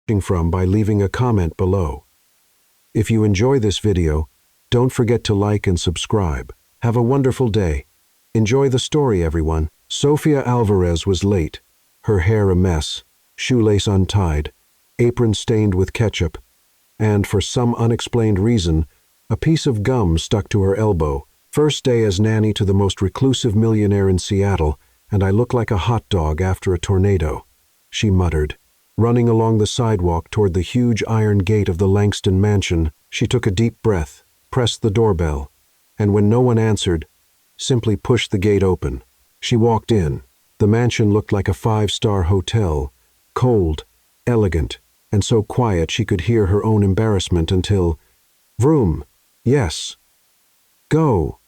from by leaving a comment below. If you enjoy this video, don't forget to like and subscribe. Have a wonderful day. Enjoy the story, everyone. Sofia Alvarez was late, her hair a mess, shoelace untied, apron stained with ketchup, and for some unexplained reason, a piece of gum stuck to her elbow. First day as nanny to the most reclusive millionaire in Seattle, and I look like a hot dog after a tornado, she muttered. Running along the sidewalk toward the huge iron gate of the Langston mansion, she took a deep breath, pressed the doorbell, and when no one answered, simply pushed the gate open. She walked in. The mansion looked like a five-star hotel, cold, elegant, and so quiet she could hear her own embarrassment until, "Vroom, yes. Go.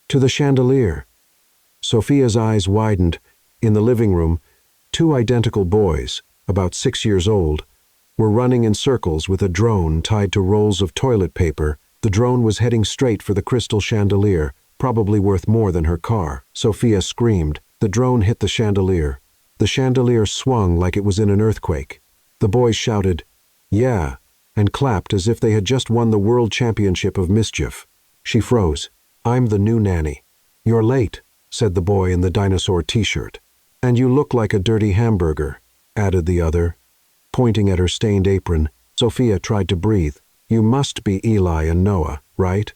To the chandelier." Sofia's eyes widened. In the living room, two identical boys, about 6 years old, were running in circles with a drone tied to rolls of toilet paper. The drone was heading straight for the crystal chandelier, probably worth more than her car. Sofia screamed. The drone hit the chandelier. The chandelier swung like it was in an earthquake. The boys shouted, "Yeah," and clapped as if they had just won the world championship of mischief. She froze. "I'm the new nanny." "You're late," said the boy in the dinosaur t-shirt. "And you look like a dirty hamburger," added the other, pointing at her stained apron. Sofia tried to breathe. "You must be Eli and Noah, right?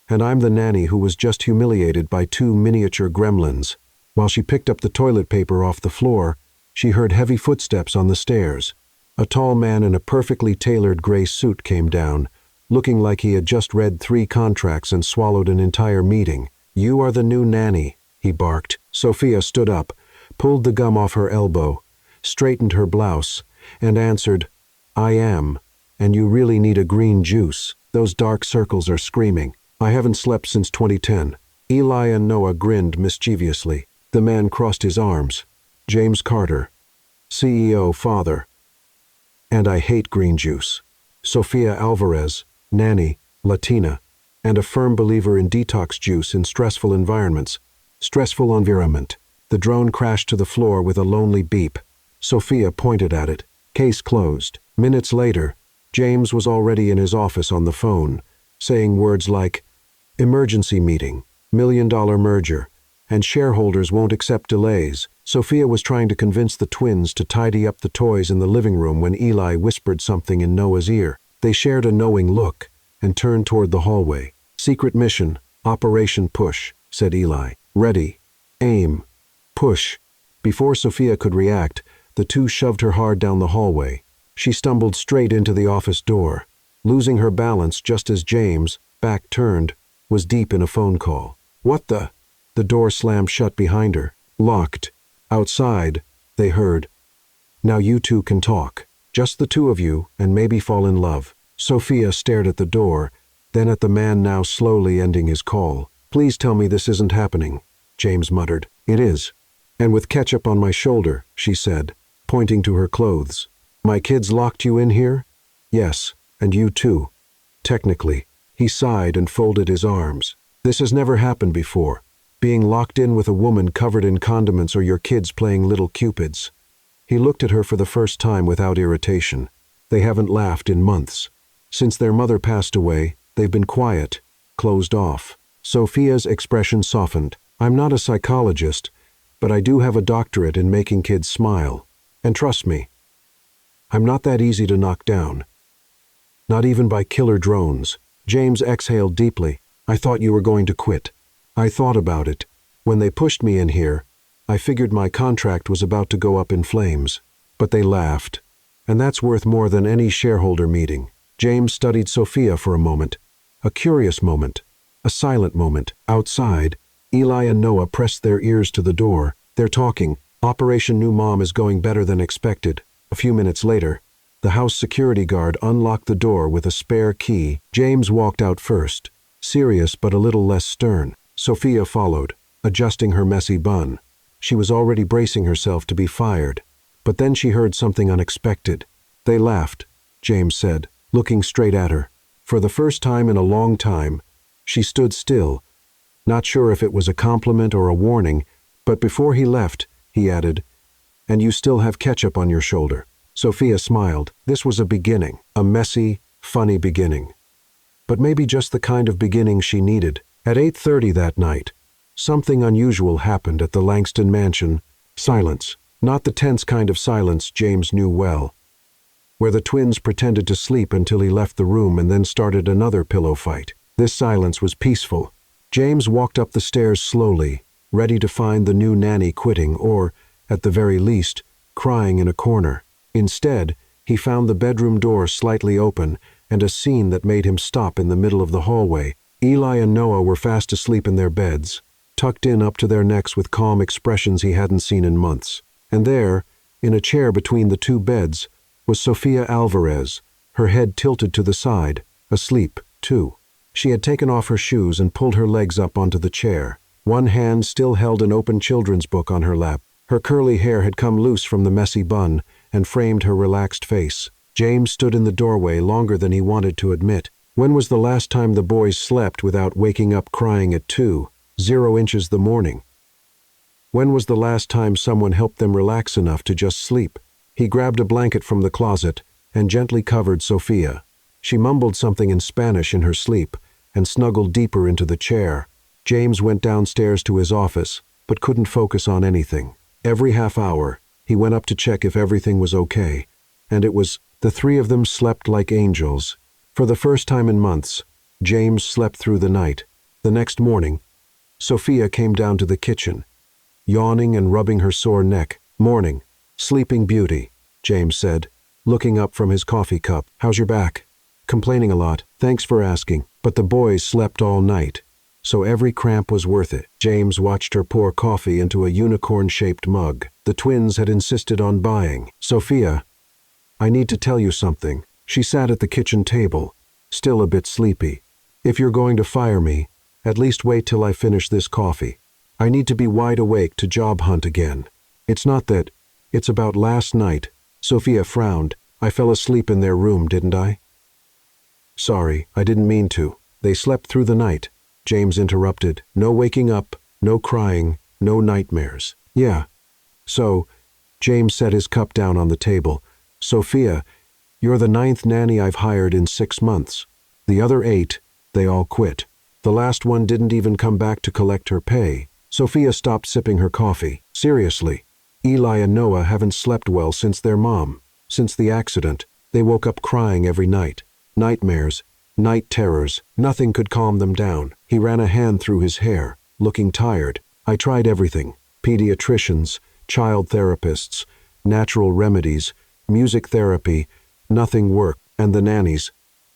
And I'm the nanny who was just humiliated by two miniature gremlins." While she picked up the toilet paper off the floor, she heard heavy footsteps on the stairs. A tall man in a perfectly tailored gray suit came down, looking like he had just read 3 contracts and swallowed an entire meeting. "You are the new nanny," he barked. Sofia stood up, pulled the gum off her elbow, straightened her blouse, and answered, "I am, and you really need a green juice. Those dark circles are screaming. I haven't slept since 2010. Eli and Noah grinned mischievously. The man crossed his arms. "James Carter, CEO, father. And I hate green juice." Sofia Alvarez, nanny, Latina, and a firm believer in detox juice in stressful environments. Stressful environment. The drone crashed to the floor with a lonely beep. Sofia pointed at it. Case closed. Minutes later, James was already in his office on the phone, saying words like, "Emergency meeting, $1 million merger, and shareholders won't accept delays." Sofia was trying to convince the twins to tidy up the toys in the living room when Eli whispered something in Noah's ear. They shared a knowing look and turned toward the hallway. "Secret mission, Operation Push," said Eli. "Ready, aim, push." Before Sofia could react, the two shoved her hard down the hallway. She stumbled straight into the office door, losing her balance just as James, back turned, was deep in a phone call. "What the?" The door slammed shut behind her. Locked. Outside, they heard, "Now you two can talk. Just the two of you, and maybe fall in love." Sofia stared at the door, then at the man now slowly ending his call. "Please tell me this isn't happening," James muttered. "It is. And with ketchup on my shoulder," she said, pointing to her clothes. "My kids locked you in here?" "Yes, and you too. Technically." He sighed and folded his arms. "This has never happened before. Being locked in with a woman covered in condiments or your kids playing little cupids." He looked at her for the first time without irritation. They haven't laughed in months. Since their mother passed away, they've been quiet, closed off. Sofia's expression softened. "I'm not a psychologist, but I do have a doctorate in making kids smile. And trust me, I'm not that easy to knock down. Not even by killer drones." James exhaled deeply. "I thought you were going to quit." "I thought about it. When they pushed me in here, I figured my contract was about to go up in flames. But they laughed. And that's worth more than any shareholder meeting." James studied Sofia for a moment. A curious moment. A silent moment. Outside, Eli and Noah pressed their ears to the door. "They're talking. Operation New Mom is going better than expected." A few minutes later, the house security guard unlocked the door with a spare key. James walked out first, serious but a little less stern. Sofia followed, adjusting her messy bun. She was already bracing herself to be fired. But then she heard something unexpected. "They laughed," James said, looking straight at her. For the first time in a long time, she stood still, not sure if it was a compliment or a warning, but before he left, he added, "And you still have ketchup on your shoulder." Sophia smiled. This was a beginning, a messy, funny beginning. But maybe just the kind of beginning she needed. At 8:30 that night, something unusual happened at the Langston mansion. Silence. Not the tense kind of silence James knew well, where the twins pretended to sleep until he left the room and then started another pillow fight. This silence was peaceful. James walked up the stairs slowly, ready to find the new nanny quitting or, at the very least, crying in a corner. Instead, he found the bedroom door slightly open and a scene that made him stop in the middle of the hallway. Eli and Noah were fast asleep in their beds, tucked in up to their necks with calm expressions he hadn't seen in months. And there, in a chair between the two beds, was Sofia Alvarez, her head tilted to the side, asleep, too. She had taken off her shoes and pulled her legs up onto the chair. One hand still held an open children's book on her lap. Her curly hair had come loose from the messy bun and framed her relaxed face. James stood in the doorway longer than he wanted to admit. When was the last time the boys slept without waking up crying at 2:00 in the morning? When was the last time someone helped them relax enough to just sleep? He grabbed a blanket from the closet and gently covered Sophia. She mumbled something in Spanish in her sleep and snuggled deeper into the chair. James went downstairs to his office, but couldn't focus on anything. Every half hour, he went up to check if everything was okay, and the three of them slept like angels. For the first time in months, James slept through the night. The next morning, Sophia came down to the kitchen, yawning and rubbing her sore neck. "Morning, sleeping beauty," James said, looking up from his coffee cup. "How's your back?" "Complaining a lot. Thanks for asking." But the boys slept all night, so every cramp was worth it. James watched her pour coffee into a unicorn-shaped mug. The twins had insisted on buying. "Sophia, I need to tell you something." She sat at the kitchen table, still a bit sleepy. "If you're going to fire me, at least wait till I finish this coffee. I need to be wide awake to job hunt again. It's not that. It's about last night." Sophia frowned. "I fell asleep in their room, didn't I?" "Sorry, I didn't mean to. They slept through the night," James interrupted. "No waking up, no crying, no nightmares." "Yeah. So," James set his cup down on the table, "Sophia, you're the 9th nanny I've hired in 6 months. The other 8, they all quit. The last one didn't even come back to collect her pay." Sophia stopped sipping her coffee. "Seriously, Eli and Noah haven't slept well since their mom. Since the accident, they woke up crying every night. Nightmares, night terrors, nothing could calm them down." He ran a hand through his hair, looking tired. "I tried everything. Pediatricians, child therapists, natural remedies, music therapy. Nothing worked. And the nannies,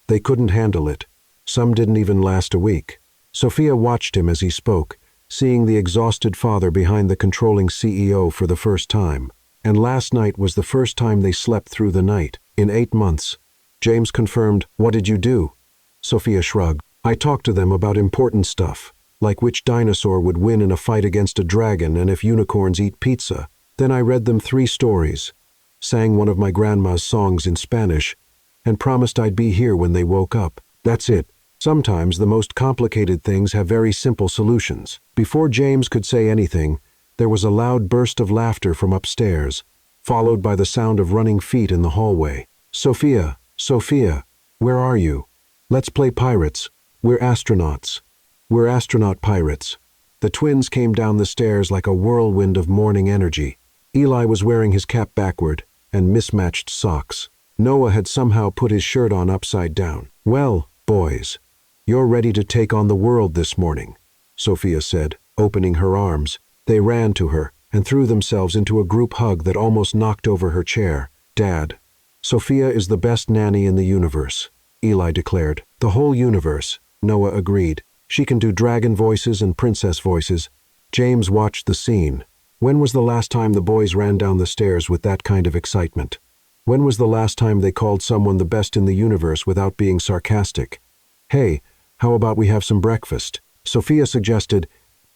they couldn't handle it. Some didn't even last a week." Sophia watched him as he spoke, seeing the exhausted father behind the controlling CEO for the first time. And last night was the first time they slept through the night. In 8 months. James confirmed. "What did you do?" Sophia shrugged. "I talked to them about important stuff, like which dinosaur would win in a fight against a dragon and if unicorns eat pizza. Then I read them 3 stories, sang one of my grandma's songs in Spanish, and promised I'd be here when they woke up. That's it. Sometimes the most complicated things have very simple solutions." Before James could say anything, there was a loud burst of laughter from upstairs, followed by the sound of running feet in the hallway. "Sophia, Sophia, where are you? Let's play pirates. We're astronauts. We're astronaut pirates." The twins came down the stairs like a whirlwind of morning energy. Eli was wearing his cap backward and mismatched socks. Noah had somehow put his shirt on upside down. "Well, boys, you're ready to take on the world this morning," Sophia said, opening her arms. They ran to her and threw themselves into a group hug that almost knocked over her chair. "Dad, Sophia is the best nanny in the universe," Eli declared. "The whole universe," Noah agreed. "She can do dragon voices and princess voices." James watched the scene. When was the last time the boys ran down the stairs with that kind of excitement? When was the last time they called someone the best in the universe without being sarcastic? "Hey, how about we have some breakfast?" Sophia suggested.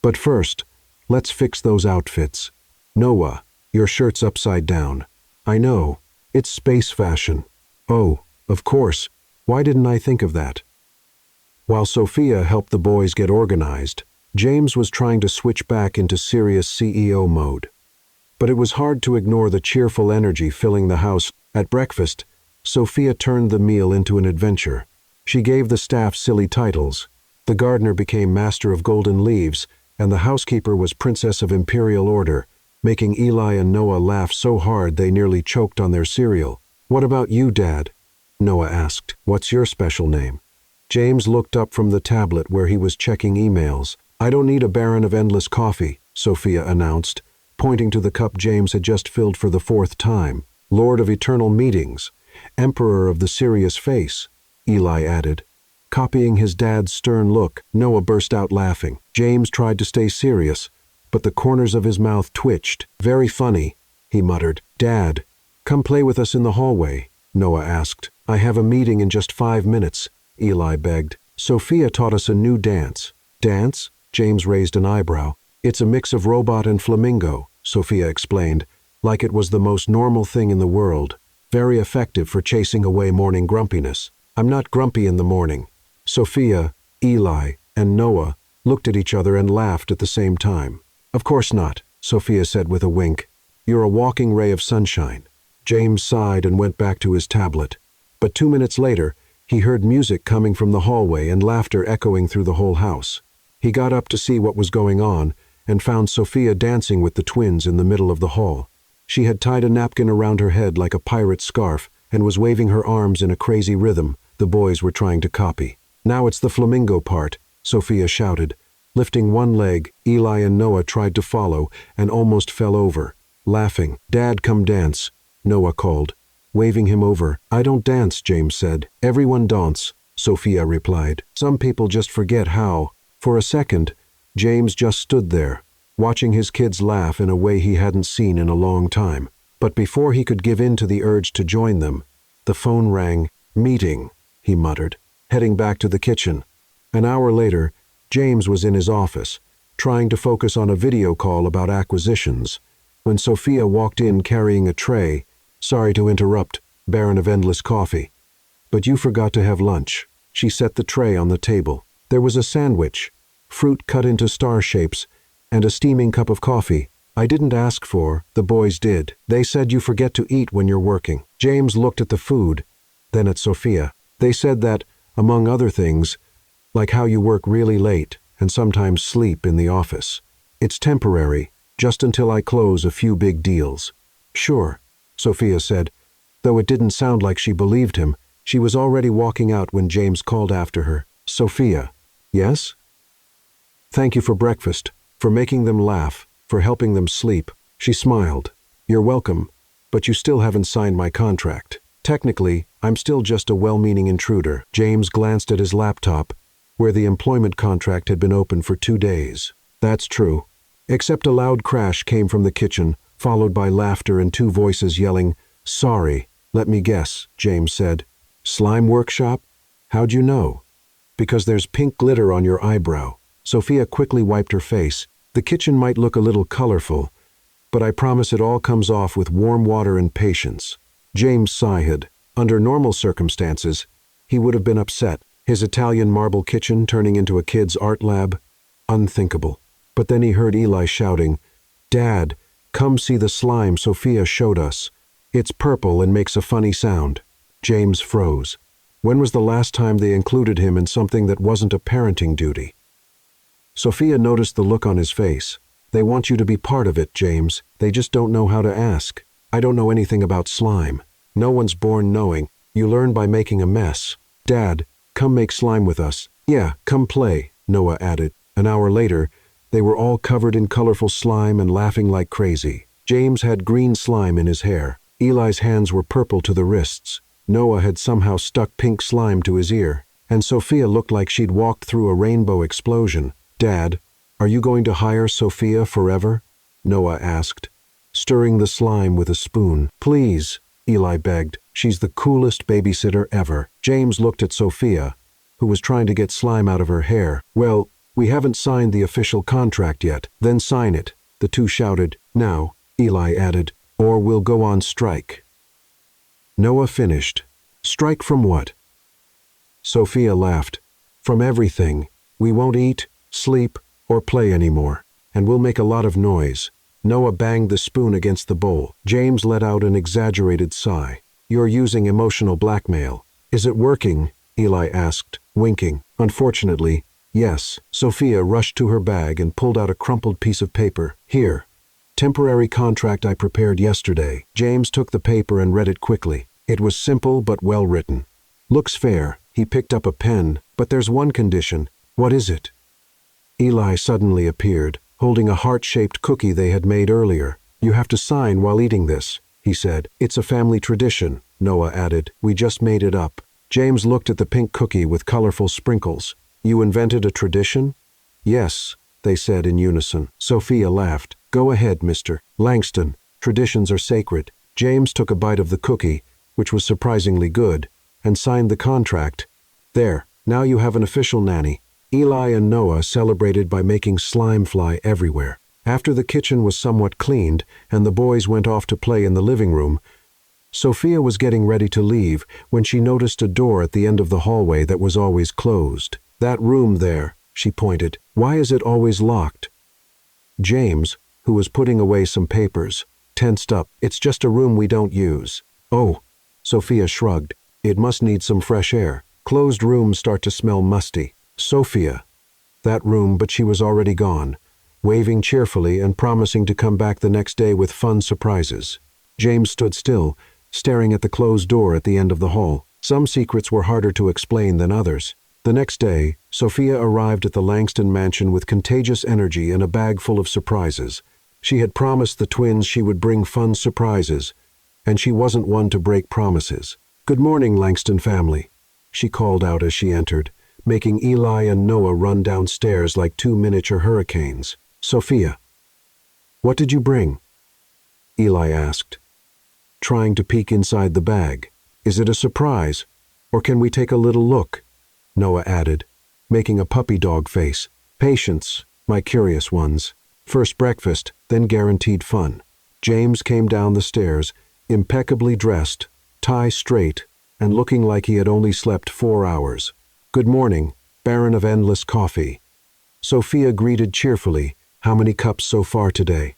"But first, let's fix those outfits. Noah, your shirt's upside down." "I know. It's space fashion." "Oh, of course. Why didn't I think of that?" While Sophia helped the boys get organized, James was trying to switch back into serious CEO mode. But it was hard to ignore the cheerful energy filling the house. At breakfast, Sophia turned the meal into an adventure. She gave the staff silly titles. The gardener became Master of Golden Leaves, and the housekeeper was Princess of Imperial Order, making Eli and Noah laugh so hard they nearly choked on their cereal. "What about you, Dad?" Noah asked. "What's your special name?" James looked up from the tablet where he was checking emails. "I don't need a Baron of Endless Coffee," Sophia announced, pointing to the cup James had just filled for the 4th time. "Lord of Eternal Meetings, Emperor of the Serious Face," Eli added. Copying his dad's stern look, Noah burst out laughing. James tried to stay serious, but the corners of his mouth twitched. "Very funny," he muttered. "Dad, come play with us in the hallway," Noah asked. "I have a meeting in just 5 minutes," Eli begged. "Sophia taught us a new dance." "Dance?" James raised an eyebrow. "It's a mix of robot and flamingo," Sophia explained, like it was the most normal thing in the world. "Very effective for chasing away morning grumpiness." "I'm not grumpy in the morning." Sophia, Eli, and Noah looked at each other and laughed at the same time. "Of course not," Sophia said with a wink. "You're a walking ray of sunshine." James sighed and went back to his tablet. But 2 minutes later, he heard music coming from the hallway and laughter echoing through the whole house. He got up to see what was going on and found Sophia dancing with the twins in the middle of the hall. She had tied a napkin around her head like a pirate's scarf and was waving her arms in a crazy rhythm the boys were trying to copy. "Now it's the flamingo part," Sophia shouted. Lifting one leg, Eli and Noah tried to follow and almost fell over, laughing. "Dad, come dance," Noah called, waving him over. "I don't dance," James said. "Everyone dance," Sophia replied. "Some people just forget how." For a second, James just stood there, watching his kids laugh in a way he hadn't seen in a long time. But before he could give in to the urge to join them, the phone rang. "Meeting," he muttered, heading back to the kitchen. An hour later, James was in his office, trying to focus on a video call about acquisitions, when Sophia walked in carrying a tray. "Sorry to interrupt, Baron of Endless Coffee, but you forgot to have lunch." She set the tray on the table. There was a sandwich, fruit cut into star shapes, and a steaming cup of coffee. "I didn't ask for, the boys did. They said you forget to eat when you're working." James looked at the food, then at Sophia. "They said that, among other things, like how you work really late and sometimes sleep in the office. It's temporary, just until I close a few big deals." "Sure," Sophia said, though it didn't sound like she believed him. She was already walking out when James called after her. "Sophia." "Yes?" "Thank you for breakfast, for making them laugh, for helping them sleep." She smiled. "You're welcome, but you still haven't signed my contract. Technically, I'm still just a well-meaning intruder." James glanced at his laptop, where the employment contract had been open for 2 days. "That's true." Except a loud crash came from the kitchen, followed by laughter and 2 voices yelling, "Sorry, let me guess," James said. "Slime workshop? How'd you know?" "Because there's pink glitter on your eyebrow." Sophia quickly wiped her face. "The kitchen might look a little colorful, but I promise it all comes off with warm water and patience." James sighed. Under normal circumstances, he would have been upset. His Italian marble kitchen turning into a kid's art lab? Unthinkable. But then he heard Eli shouting, "Dad, come see the slime Sophia showed us. It's purple and makes a funny sound." James froze. When was the last time they included him in something that wasn't a parenting duty? Sophia noticed the look on his face. "They want you to be part of it, James. They just don't know how to ask. I don't know anything about slime. No one's born knowing. You learn by making a mess." "Dad, come make slime with us." "Yeah, come play," Noah added. An hour later, they were all covered in colorful slime and laughing like crazy. James had green slime in his hair. Eli's hands were purple to the wrists. Noah had somehow stuck pink slime to his ear. And Sophia looked like she'd walked through a rainbow explosion. "Dad, are you going to hire Sophia forever?" Noah asked, stirring the slime with a spoon. "Please," Eli begged. "She's the coolest babysitter ever." James looked at Sophia, who was trying to get slime out of her hair. "Well, we haven't signed the official contract yet." "Then sign it," the 2 shouted. "Now," Eli added, "or we'll go on strike." Noah finished. "Strike from what?" Sophia laughed. "From everything. We won't eat, sleep, or play anymore, and we'll make a lot of noise." Noah banged the spoon against the bowl. James let out an exaggerated sigh. "You're using emotional blackmail. Is it working?" Eli asked, winking. "Unfortunately, yes." Sophia rushed to her bag and pulled out a crumpled piece of paper. "Here. Temporary contract I prepared yesterday." James took the paper and read it quickly. It was simple but well written. "Looks fair." He picked up a pen. "But there's one condition." "What is it?" Eli suddenly appeared, holding a heart-shaped cookie they had made earlier. "You have to sign while eating this," he said. "It's a family tradition," Noah added. "We just made it up." James looked at the pink cookie with colorful sprinkles. "You invented a tradition?" "Yes," they said in unison. Sophia laughed. "Go ahead, Mr. Langston. Traditions are sacred." James took a bite of the cookie, which was surprisingly good, and signed the contract. "There, now you have an official nanny." Eli and Noah celebrated by making slime fly everywhere. After the kitchen was somewhat cleaned and the boys went off to play in the living room, Sophia was getting ready to leave when she noticed a door at the end of the hallway that was always closed. "That room there," she pointed. "Why is it always locked?" James, who was putting away some papers, tensed up. "It's just a room we don't use." "Oh," Sophia shrugged. "It must need some fresh air. Closed rooms start to smell musty." Sophia. That room, but she was already gone, waving cheerfully and promising to come back the next day with fun surprises. James stood still, staring at the closed door at the end of the hall. Some secrets were harder to explain than others. The next day, Sophia arrived at the Langston mansion with contagious energy and a bag full of surprises. She had promised the twins she would bring fun surprises, and she wasn't one to break promises. "Good morning, Langston family," she called out as she entered, making Eli and Noah run downstairs like two miniature hurricanes. "Sophia, what did you bring?" Eli asked, trying to peek inside the bag. "Is it a surprise, or can we take a little look?" Noah added, making a puppy dog face. "Patience, my curious ones. First breakfast, then guaranteed fun." James came down the stairs, impeccably dressed, tie straight, and looking like he had only slept 4 hours. "Good morning, Baron of Endless Coffee." Sophia greeted cheerfully. "How many cups so far today?"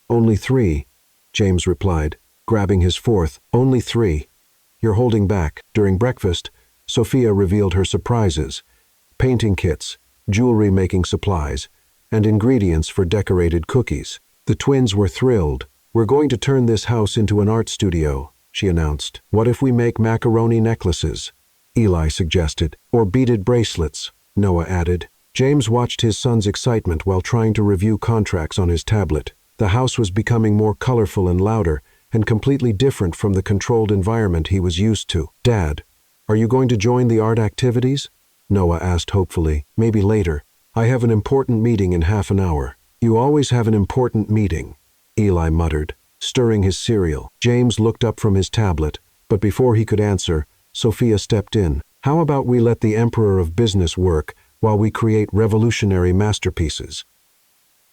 "Only 3, James replied, grabbing his fourth. "Only 3. You're holding back." During breakfast, Sophia revealed her surprises: painting kits, jewelry-making supplies, and ingredients for decorated cookies. The twins were thrilled. "We're going to turn this house into an art studio," she announced. "What if we make macaroni necklaces?" Eli suggested. "Or beaded bracelets," Noah added. James watched his son's excitement while trying to review contracts on his tablet. The house was becoming more colorful and louder, and completely different from the controlled environment he was used to. "Dad, are you going to join the art activities?" Noah asked hopefully. "Maybe later. I have an important meeting in half an hour." "You always have an important meeting," Eli muttered, stirring his cereal. James looked up from his tablet, but before he could answer, Sophia stepped in. "How about we let the Emperor of Business work while we create revolutionary masterpieces?"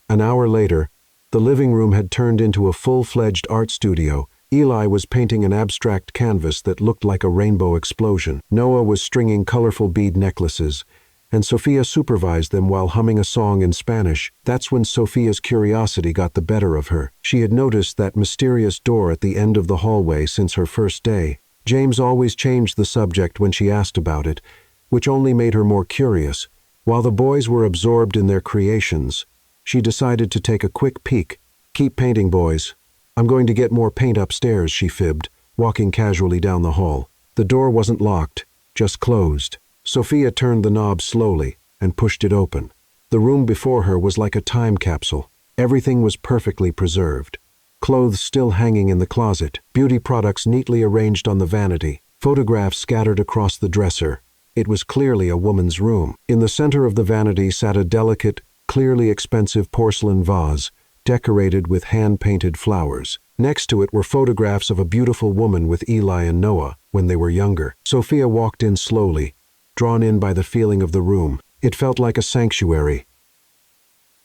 An hour later, the living room had turned into a full-fledged art studio. Eli was painting an abstract canvas that looked like a rainbow explosion. Noah was stringing colorful bead necklaces, and Sophia supervised them while humming a song in Spanish. That's when Sophia's curiosity got the better of her. She had noticed that mysterious door at the end of the hallway since her first day. James always changed the subject when she asked about it, which only made her more curious. While the boys were absorbed in their creations, she decided to take a quick peek. "Keep painting, boys. I'm going to get more paint upstairs," she fibbed, walking casually down the hall. The door wasn't locked, just closed. Sophia turned the knob slowly and pushed it open. The room before her was like a time capsule. Everything was perfectly preserved. Clothes still hanging in the closet, beauty products neatly arranged on the vanity, photographs scattered across the dresser. It was clearly a woman's room. In the center of the vanity sat a delicate, clearly expensive porcelain vase, decorated with hand-painted flowers. Next to it were photographs of a beautiful woman with Eli and Noah when they were younger. Sophia walked in slowly, drawn in by the feeling of the room. It felt like a sanctuary,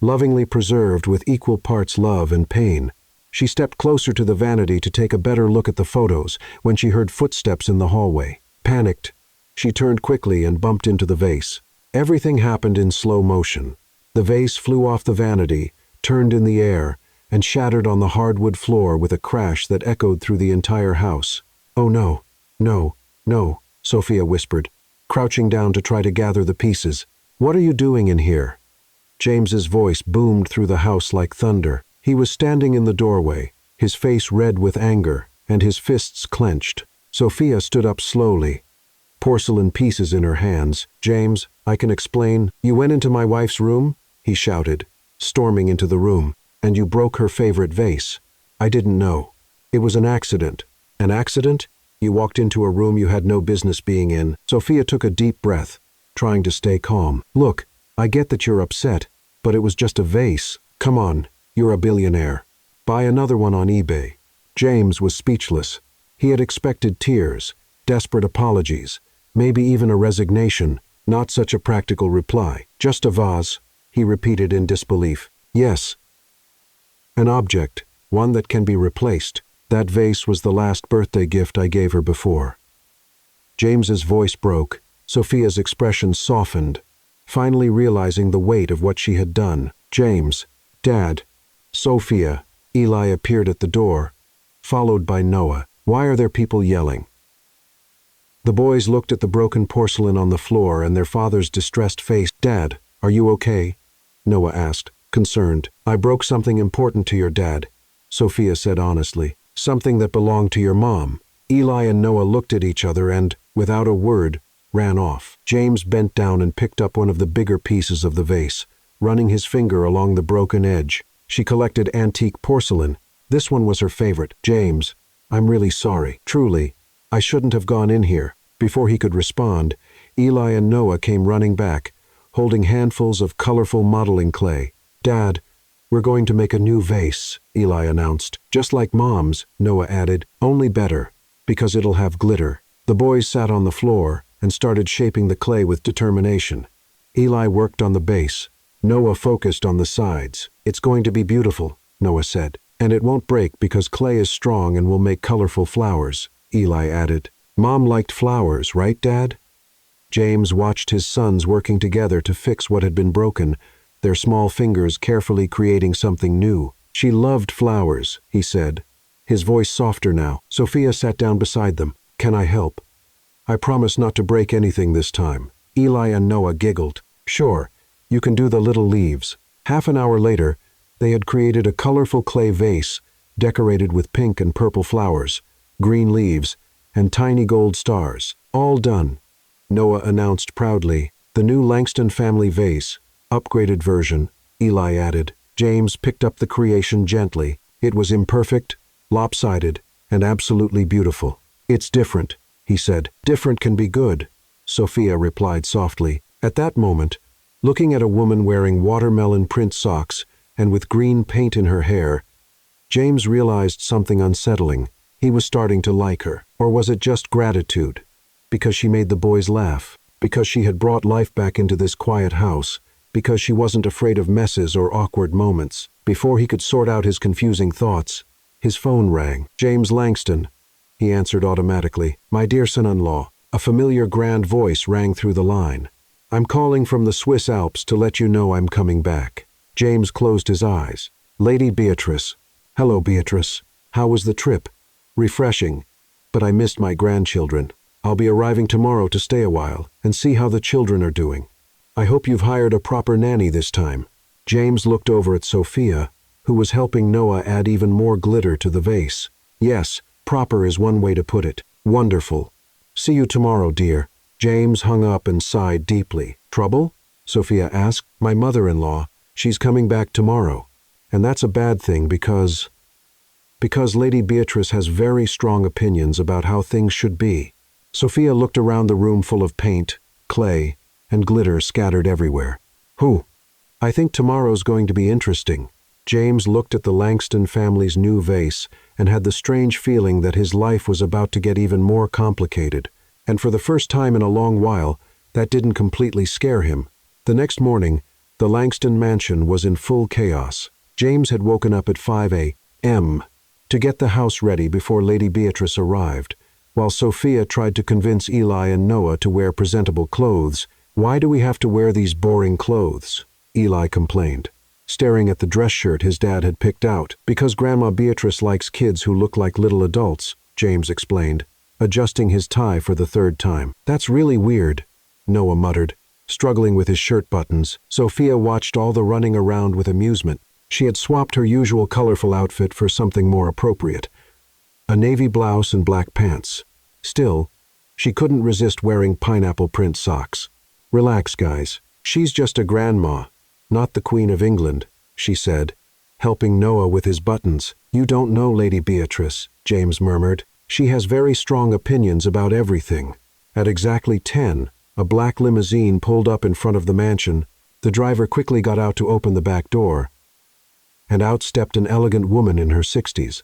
lovingly preserved with equal parts love and pain. She stepped closer to the vanity to take a better look at the photos when she heard footsteps in the hallway. Panicked, she turned quickly and bumped into the vase. Everything happened in slow motion. The vase flew off the vanity, turned in the air, and shattered on the hardwood floor with a crash that echoed through the entire house. "Oh no, no, no," Sophia whispered, crouching down to try to gather the pieces. "What are you doing in here?" James's voice boomed through the house like thunder. He was standing in the doorway, his face red with anger, and his fists clenched. Sophia stood up slowly, porcelain pieces in her hands. "James, I can explain. You went into my wife's room?" he shouted, storming into the room. "And you broke her favorite vase. I didn't know. It was an accident." "An accident? You walked into a room you had no business being in." Sophia took a deep breath, trying to stay calm. "Look, I get that you're upset, but it was just a vase. Come on, you're a billionaire. Buy another one on eBay." James was speechless. He had expected tears, desperate apologies, maybe even a resignation, not such a practical reply. "Just a vase," he repeated in disbelief. "Yes. An object, one that can be replaced. That vase was the last birthday gift I gave her before." James's voice broke. Sophia's expression softened, finally realizing the weight of what she had done. "James, Dad, Sophia." Eli appeared at the door, followed by Noah. "Why are there people yelling?" The boys looked at the broken porcelain on the floor and their father's distressed face. "Dad, are you okay?" Noah asked, concerned. "I broke something important to your dad," Sophia said honestly. "Something that belonged to your mom." Eli and Noah looked at each other and, without a word, ran off. James bent down and picked up one of the bigger pieces of the vase, running his finger along the broken edge. She collected antique porcelain. This one was her favorite. "James, I'm really sorry. Truly, I shouldn't have gone in here." Before he could respond, Eli and Noah came running back, holding handfuls of colorful modeling clay. "Dad, we're going to make a new vase," Eli announced. "Just like Mom's," Noah added, "only better, because it'll have glitter." The boys sat on the floor and started shaping the clay with determination. Eli worked on the base. Noah focused on the sides. "It's going to be beautiful," Noah said. "And it won't break because clay is strong and will make colorful flowers," Eli added. "Mom liked flowers, right, Dad?" James watched his sons working together to fix what had been broken, their small fingers carefully creating something new. "She loved flowers," he said, his voice softer now. Sophia sat down beside them. "Can I help? I promise not to break anything this time." Eli and Noah giggled. "Sure, you can do the little leaves." Half an hour later, they had created a colorful clay vase, decorated with pink and purple flowers, green leaves, and tiny gold stars. "All done," Noah announced proudly. "The new Langston family vase, upgraded version," Eli added. James picked up the creation gently. It was imperfect, lopsided, and absolutely beautiful. "It's different," he said. "Different can be good," Sophia replied softly. At that moment, looking at a woman wearing watermelon print socks and with green paint in her hair, James realized something unsettling. He was starting to like her. Or was it just gratitude? Because she made the boys laugh. Because she had brought life back into this quiet house. Because she wasn't afraid of messes or awkward moments. Before he could sort out his confusing thoughts, his phone rang. "James Langston," he answered automatically. "My dear son-in-law." A familiar grand voice rang through the line. "I'm calling from the Swiss Alps to let you know I'm coming back." James closed his eyes. "Lady Beatrice." "Hello, Beatrice. How was the trip?" "Refreshing, but I missed my grandchildren. I'll be arriving tomorrow to stay a while and see how the children are doing. I hope you've hired a proper nanny this time." James looked over at Sophia, who was helping Noah add even more glitter to the vase. "Yes, proper is one way to put it." "Wonderful. See you tomorrow, dear." James hung up and sighed deeply. "Trouble?" Sophia asked. "My mother-in-law. She's coming back tomorrow. And that's a bad thing because Lady Beatrice has very strong opinions about how things should be." Sophia looked around the room full of paint, clay, and glitter scattered everywhere. "Whew, I think tomorrow's going to be interesting." James looked at the Langston family's new vase and had the strange feeling that his life was about to get even more complicated. And for the first time in a long while, that didn't completely scare him. The next morning, the Langston mansion was in full chaos. James had woken up at 5 a.m. to get the house ready before Lady Beatrice arrived, while Sophia tried to convince Eli and Noah to wear presentable clothes. "Why do we have to wear these boring clothes?" Eli complained. staring at the dress shirt his dad had picked out. "Because Grandma Beatrice likes kids who look like little adults," James explained, adjusting his tie for the third time. "That's really weird," Noah muttered, struggling with his shirt buttons. Sophia watched all the running around with amusement. She had swapped her usual colorful outfit for something more appropriate, a navy blouse and black pants. Still, she couldn't resist wearing pineapple print socks. "Relax, guys. She's just a grandma, not the Queen of England," she said, helping Noah with his buttons. "You don't know Lady Beatrice," James murmured. "She has very strong opinions about everything." At exactly 10, a black limousine pulled up in front of the mansion. The driver quickly got out to open the back door, and out stepped an elegant woman in her 60s.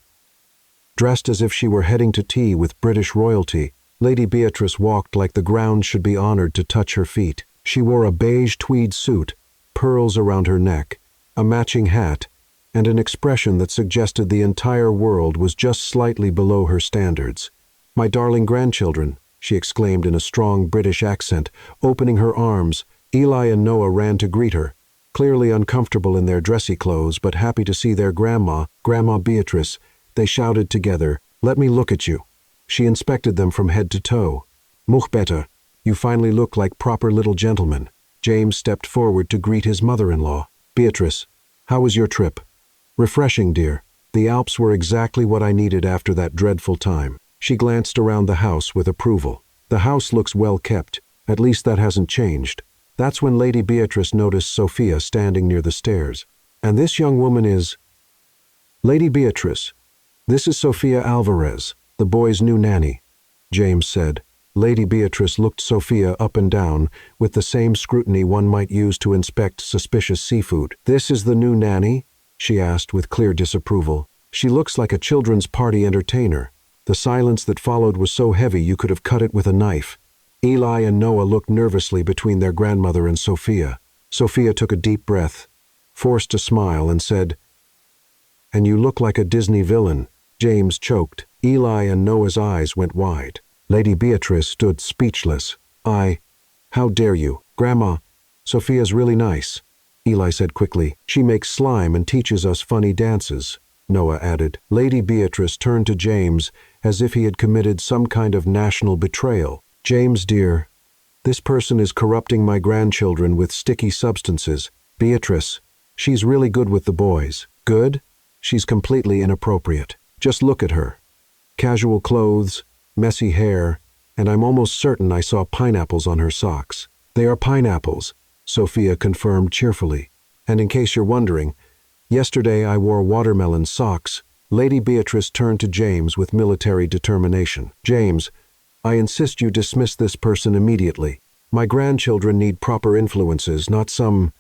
Dressed as if she were heading to tea with British royalty, Lady Beatrice walked like the ground should be honored to touch her feet. She wore a beige tweed suit, pearls around her neck, a matching hat, and an expression that suggested the entire world was just slightly below her standards. "My darling grandchildren," she exclaimed in a strong British accent, opening her arms. Eli and Noah ran to greet her, clearly uncomfortable in their dressy clothes but happy to see their grandma, Grandma Beatrice. They shouted together, "Let me look at you." She inspected them from head to toe. "Much better. You finally look like proper little gentlemen." James stepped forward to greet his mother-in-law. "Beatrice, how was your trip?" "Refreshing, dear. The Alps were exactly what I needed after that dreadful time." She glanced around the house with approval. "The house looks well kept. At least that hasn't changed." That's when Lady Beatrice noticed Sophia standing near the stairs. "And this young woman is—" "Lady Beatrice, this is Sophia Alvarez, the boy's new nanny," James said. Lady Beatrice looked Sophia up and down with the same scrutiny one might use to inspect suspicious seafood. "This is the new nanny?" she asked with clear disapproval. "She looks like a children's party entertainer." The silence that followed was so heavy you could have cut it with a knife. Eli and Noah looked nervously between their grandmother and Sophia. Sophia took a deep breath, forced a smile, and said, "And you look like a Disney villain." James choked. Eli and Noah's eyes went wide. Lady Beatrice stood speechless. How dare you? Grandma, Sophia's really nice," Eli said quickly. "She makes slime and teaches us funny dances," Noah added. Lady Beatrice turned to James as if he had committed some kind of national betrayal. "James, dear, this person is corrupting my grandchildren with sticky substances. Beatrice, she's really good with the boys." "Good? She's completely inappropriate. Just look at her. Casual clothes, messy hair, and I'm almost certain I saw pineapples on her socks." "They are pineapples," Sophia confirmed cheerfully. "And in case you're wondering, yesterday I wore watermelon socks." Lady Beatrice turned to James with military determination. "James, I insist you dismiss this person immediately. My grandchildren need proper influences, not some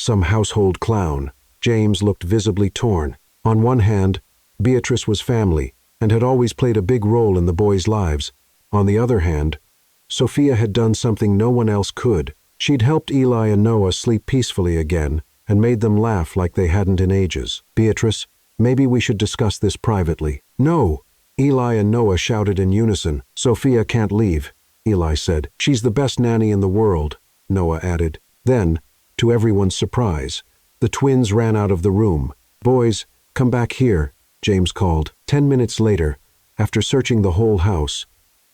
household clown." James looked visibly torn. On one hand, Beatrice was family and had always played a big role in the boys' lives. On the other hand, Sophia had done something no one else could. She'd helped Eli and Noah sleep peacefully again and made them laugh like they hadn't in ages. "Beatrice, maybe we should discuss this privately." "No!" Eli and Noah shouted in unison. "Sophia can't leave," Eli said. "She's the best nanny in the world," Noah added. Then, to everyone's surprise, the twins ran out of the room. "Boys, come back here," James called. 10 minutes later, after searching the whole house,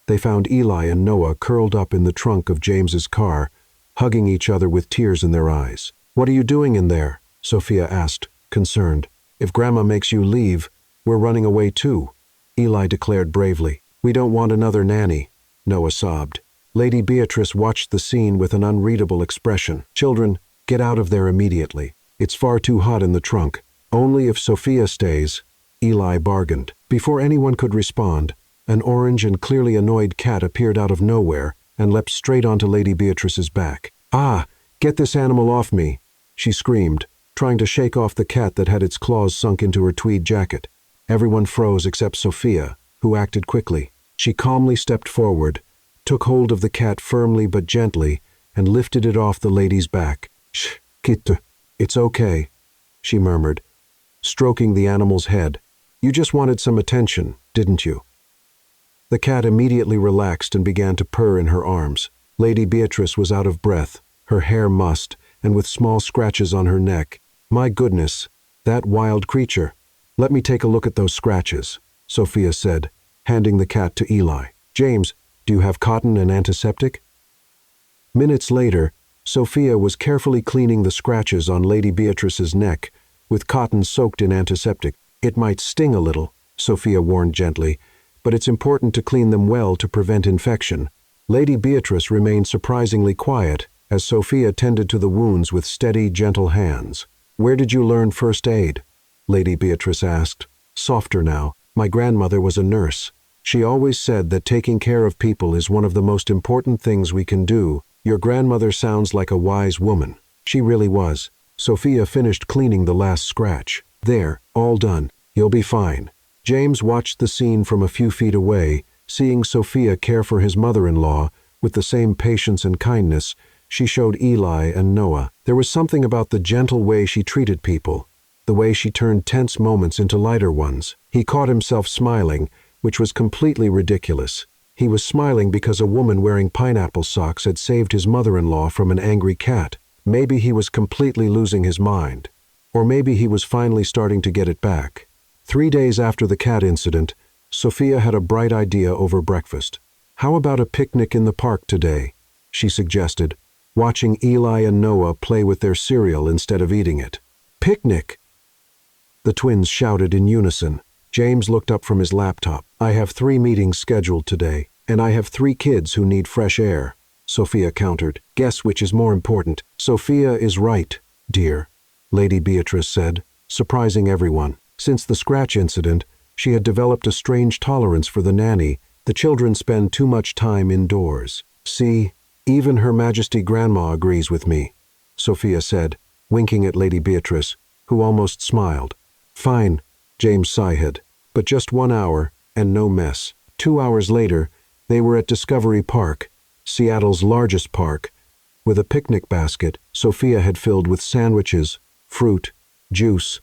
they found Eli and Noah curled up in the trunk of James's car, hugging each other with tears in their eyes. "What are you doing in there?" Sophia asked, concerned. "If Grandma makes you leave, we're running away too," Eli declared bravely. "We don't want another nanny," Noah sobbed. Lady Beatrice watched the scene with an unreadable expression. "Children, get out of there immediately. It's far too hot in the trunk. Only if Sophia stays," Eli bargained. Before anyone could respond, an orange and clearly annoyed cat appeared out of nowhere and leapt straight onto Lady Beatrice's back. "Ah, get this animal off me," she screamed, trying to shake off the cat that had its claws sunk into her tweed jacket. Everyone froze except Sophia, who acted quickly. She calmly stepped forward, took hold of the cat firmly but gently, and lifted it off the lady's back. "Shh, Kitty, it's okay," she murmured, stroking the animal's head. "You just wanted some attention, didn't you?" The cat immediately relaxed and began to purr in her arms. Lady Beatrice was out of breath, her hair mussed, and with small scratches on her neck. My goodness, that wild creature. Let me take a look at those scratches, Sophia said, handing the cat to Eli. James, do you have cotton and antiseptic? Minutes later, Sophia was carefully cleaning the scratches on Lady Beatrice's neck with cotton soaked in antiseptic. It might sting a little, Sophia warned gently, but it's important to clean them well to prevent infection. Lady Beatrice remained surprisingly quiet as Sophia tended to the wounds with steady, gentle hands. Where did you learn first aid? Lady Beatrice asked, softer now. My grandmother was a nurse. She always said that taking care of people is one of the most important things we can do. Your grandmother sounds like a wise woman. She really was. Sophia finished cleaning the last scratch. There, all done. You'll be fine. James watched the scene from a few feet away, seeing Sophia care for his mother-in-law with the same patience and kindness she showed Eli and Noah. There was something about the gentle way she treated people, the way she turned tense moments into lighter ones. He caught himself smiling, which was completely ridiculous. He was smiling because a woman wearing pineapple socks had saved his mother-in-law from an angry cat. Maybe he was completely losing his mind. Or maybe he was finally starting to get it back. 3 days after the cat incident, Sophia had a bright idea over breakfast. How about a picnic in the park today? She suggested, watching Eli and Noah play with their cereal instead of eating it. Picnic! The twins shouted in unison. James looked up from his laptop. I have 3 meetings scheduled today, and I have 3 kids who need fresh air, Sophia countered. Guess which is more important. Sophia is right, dear, Lady Beatrice said, surprising everyone. Since the scratch incident, she had developed a strange tolerance for the nanny. The children spend too much time indoors. See, even Her Majesty Grandma agrees with me, Sophia said, winking at Lady Beatrice, who almost smiled. Fine, James sighed, but just 1 hour and no mess. 2 hours later, they were at Discovery Park, Seattle's largest park, with a picnic basket Sophia had filled with sandwiches, fruit, juice,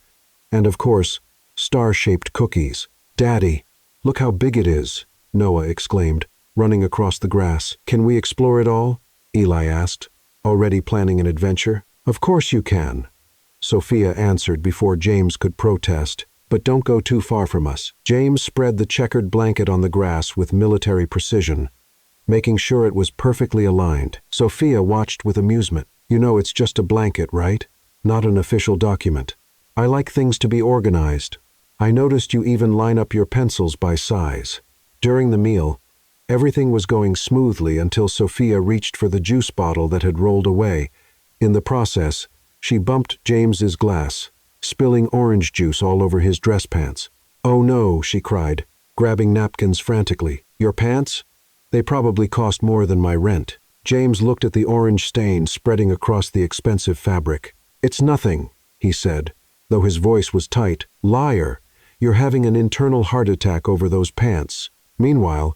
and of course, star-shaped cookies. Daddy, look how big it is, Noah exclaimed, running across the grass. Can we explore it all? Eli asked, already planning an adventure. Of course you can, Sophia answered before James could protest. But don't go too far from us. James spread the checkered blanket on the grass with military precision, making sure it was perfectly aligned. Sophia watched with amusement. You know it's just a blanket, right? Not an official document. I like things to be organized. I noticed you even line up your pencils by size. During the meal, everything was going smoothly until Sophia reached for the juice bottle that had rolled away. In the process, she bumped James's glass, spilling orange juice all over his dress pants. Oh no, she cried, grabbing napkins frantically. Your pants? They probably cost more than my rent. James looked at the orange stain spreading across the expensive fabric. It's nothing, he said, though his voice was tight. Liar, you're having an internal heart attack over those pants. Meanwhile,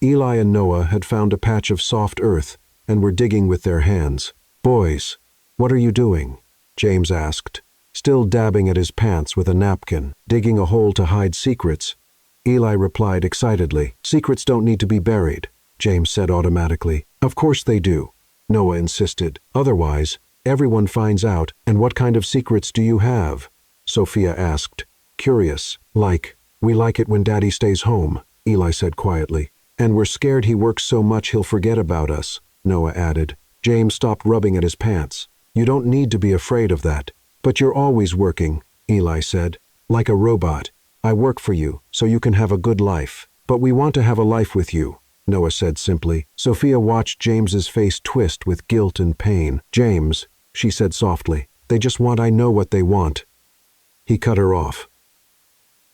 Eli and Noah had found a patch of soft earth and were digging with their hands. Boys, what are you doing? James asked, still dabbing at his pants with a napkin. Digging a hole to hide secrets. Eli replied excitedly. Secrets don't need to be buried, James said automatically. Of course they do, Noah insisted. Otherwise, everyone finds out. And what kind of secrets do you have? Sophia asked, curious. We like it when Daddy stays home, Eli said quietly. And we're scared he works so much he'll forget about us, Noah added. James stopped rubbing at his pants. You don't need to be afraid of that. But you're always working, Eli said. Like a robot. I work for you, so you can have a good life. But we want to have a life with you, Noah said simply. Sophia watched James's face twist with guilt and pain. James, she said softly, they just want I know what they want. He cut her off,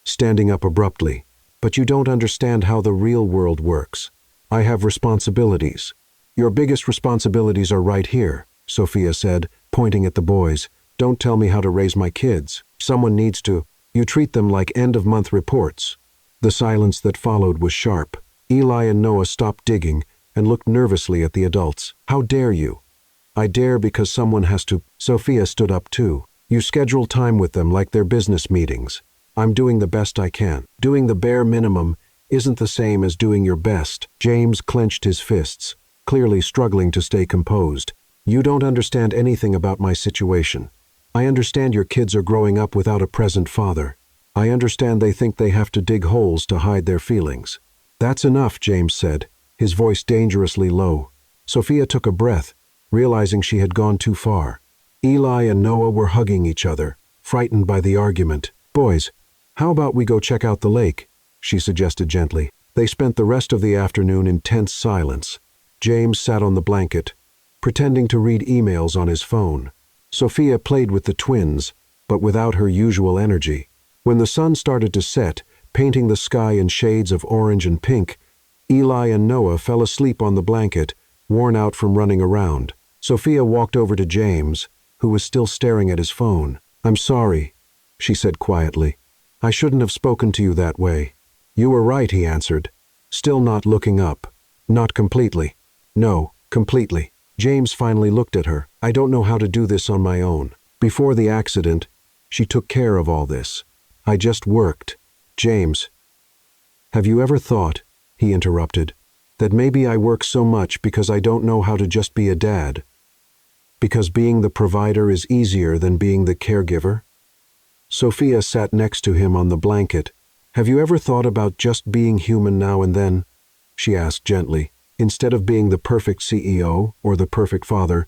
standing up abruptly. But you don't understand how the real world works. I have responsibilities. Your biggest responsibilities are right here, Sophia said, pointing at the boys. Don't tell me how to raise my kids. Someone needs to. You treat them like end-of-month reports. The silence that followed was sharp. Eli and Noah stopped digging and looked nervously at the adults. How dare you? I dare because someone has to. Sophia stood up too. You schedule time with them like their business meetings. I'm doing the best I can. Doing the bare minimum isn't the same as doing your best. James clenched his fists, clearly struggling to stay composed. You don't understand anything about my situation. I understand your kids are growing up without a present father. I understand they think they have to dig holes to hide their feelings." "That's enough," James said, his voice dangerously low. Sophia took a breath, realizing she had gone too far. Eli and Noah were hugging each other, frightened by the argument. "Boys, how about we go check out the lake?" she suggested gently. They spent the rest of the afternoon in tense silence. James sat on the blanket, pretending to read emails on his phone. Sophia played with the twins, but without her usual energy. When the sun started to set, painting the sky in shades of orange and pink, Eli and Noah fell asleep on the blanket, worn out from running around. Sophia walked over to James, who was still staring at his phone. "I'm sorry," she said quietly. "I shouldn't have spoken to you that way." "You were right," he answered, still not looking up. "Not completely." "No, completely." James finally looked at her. "I don't know how to do this on my own. Before the accident, she took care of all this. I just worked." "James, have you ever thought," he interrupted, "that maybe I work so much because I don't know how to just be a dad? Because being the provider is easier than being the caregiver?" Sophia sat next to him on the blanket. "Have you ever thought about just being human now and then?" she asked gently. "Instead of being the perfect CEO or the perfect father,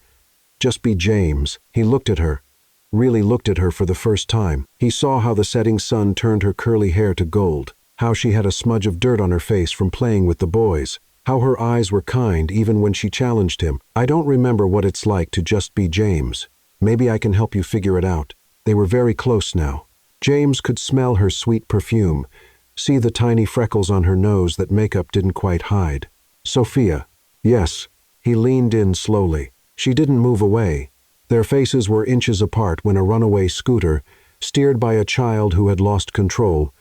just be James." He looked at her, really looked at her for the first time. He saw how the setting sun turned her curly hair to gold, how she had a smudge of dirt on her face from playing with the boys, how her eyes were kind even when she challenged him. "I don't remember what it's like to just be James. Maybe I can help you figure it out." They were very close now. James could smell her sweet perfume, see the tiny freckles on her nose that makeup didn't quite hide. "Sophia." "Yes." He leaned in slowly. She didn't move away. Their faces were inches apart when a runaway scooter, steered by a child who had lost control,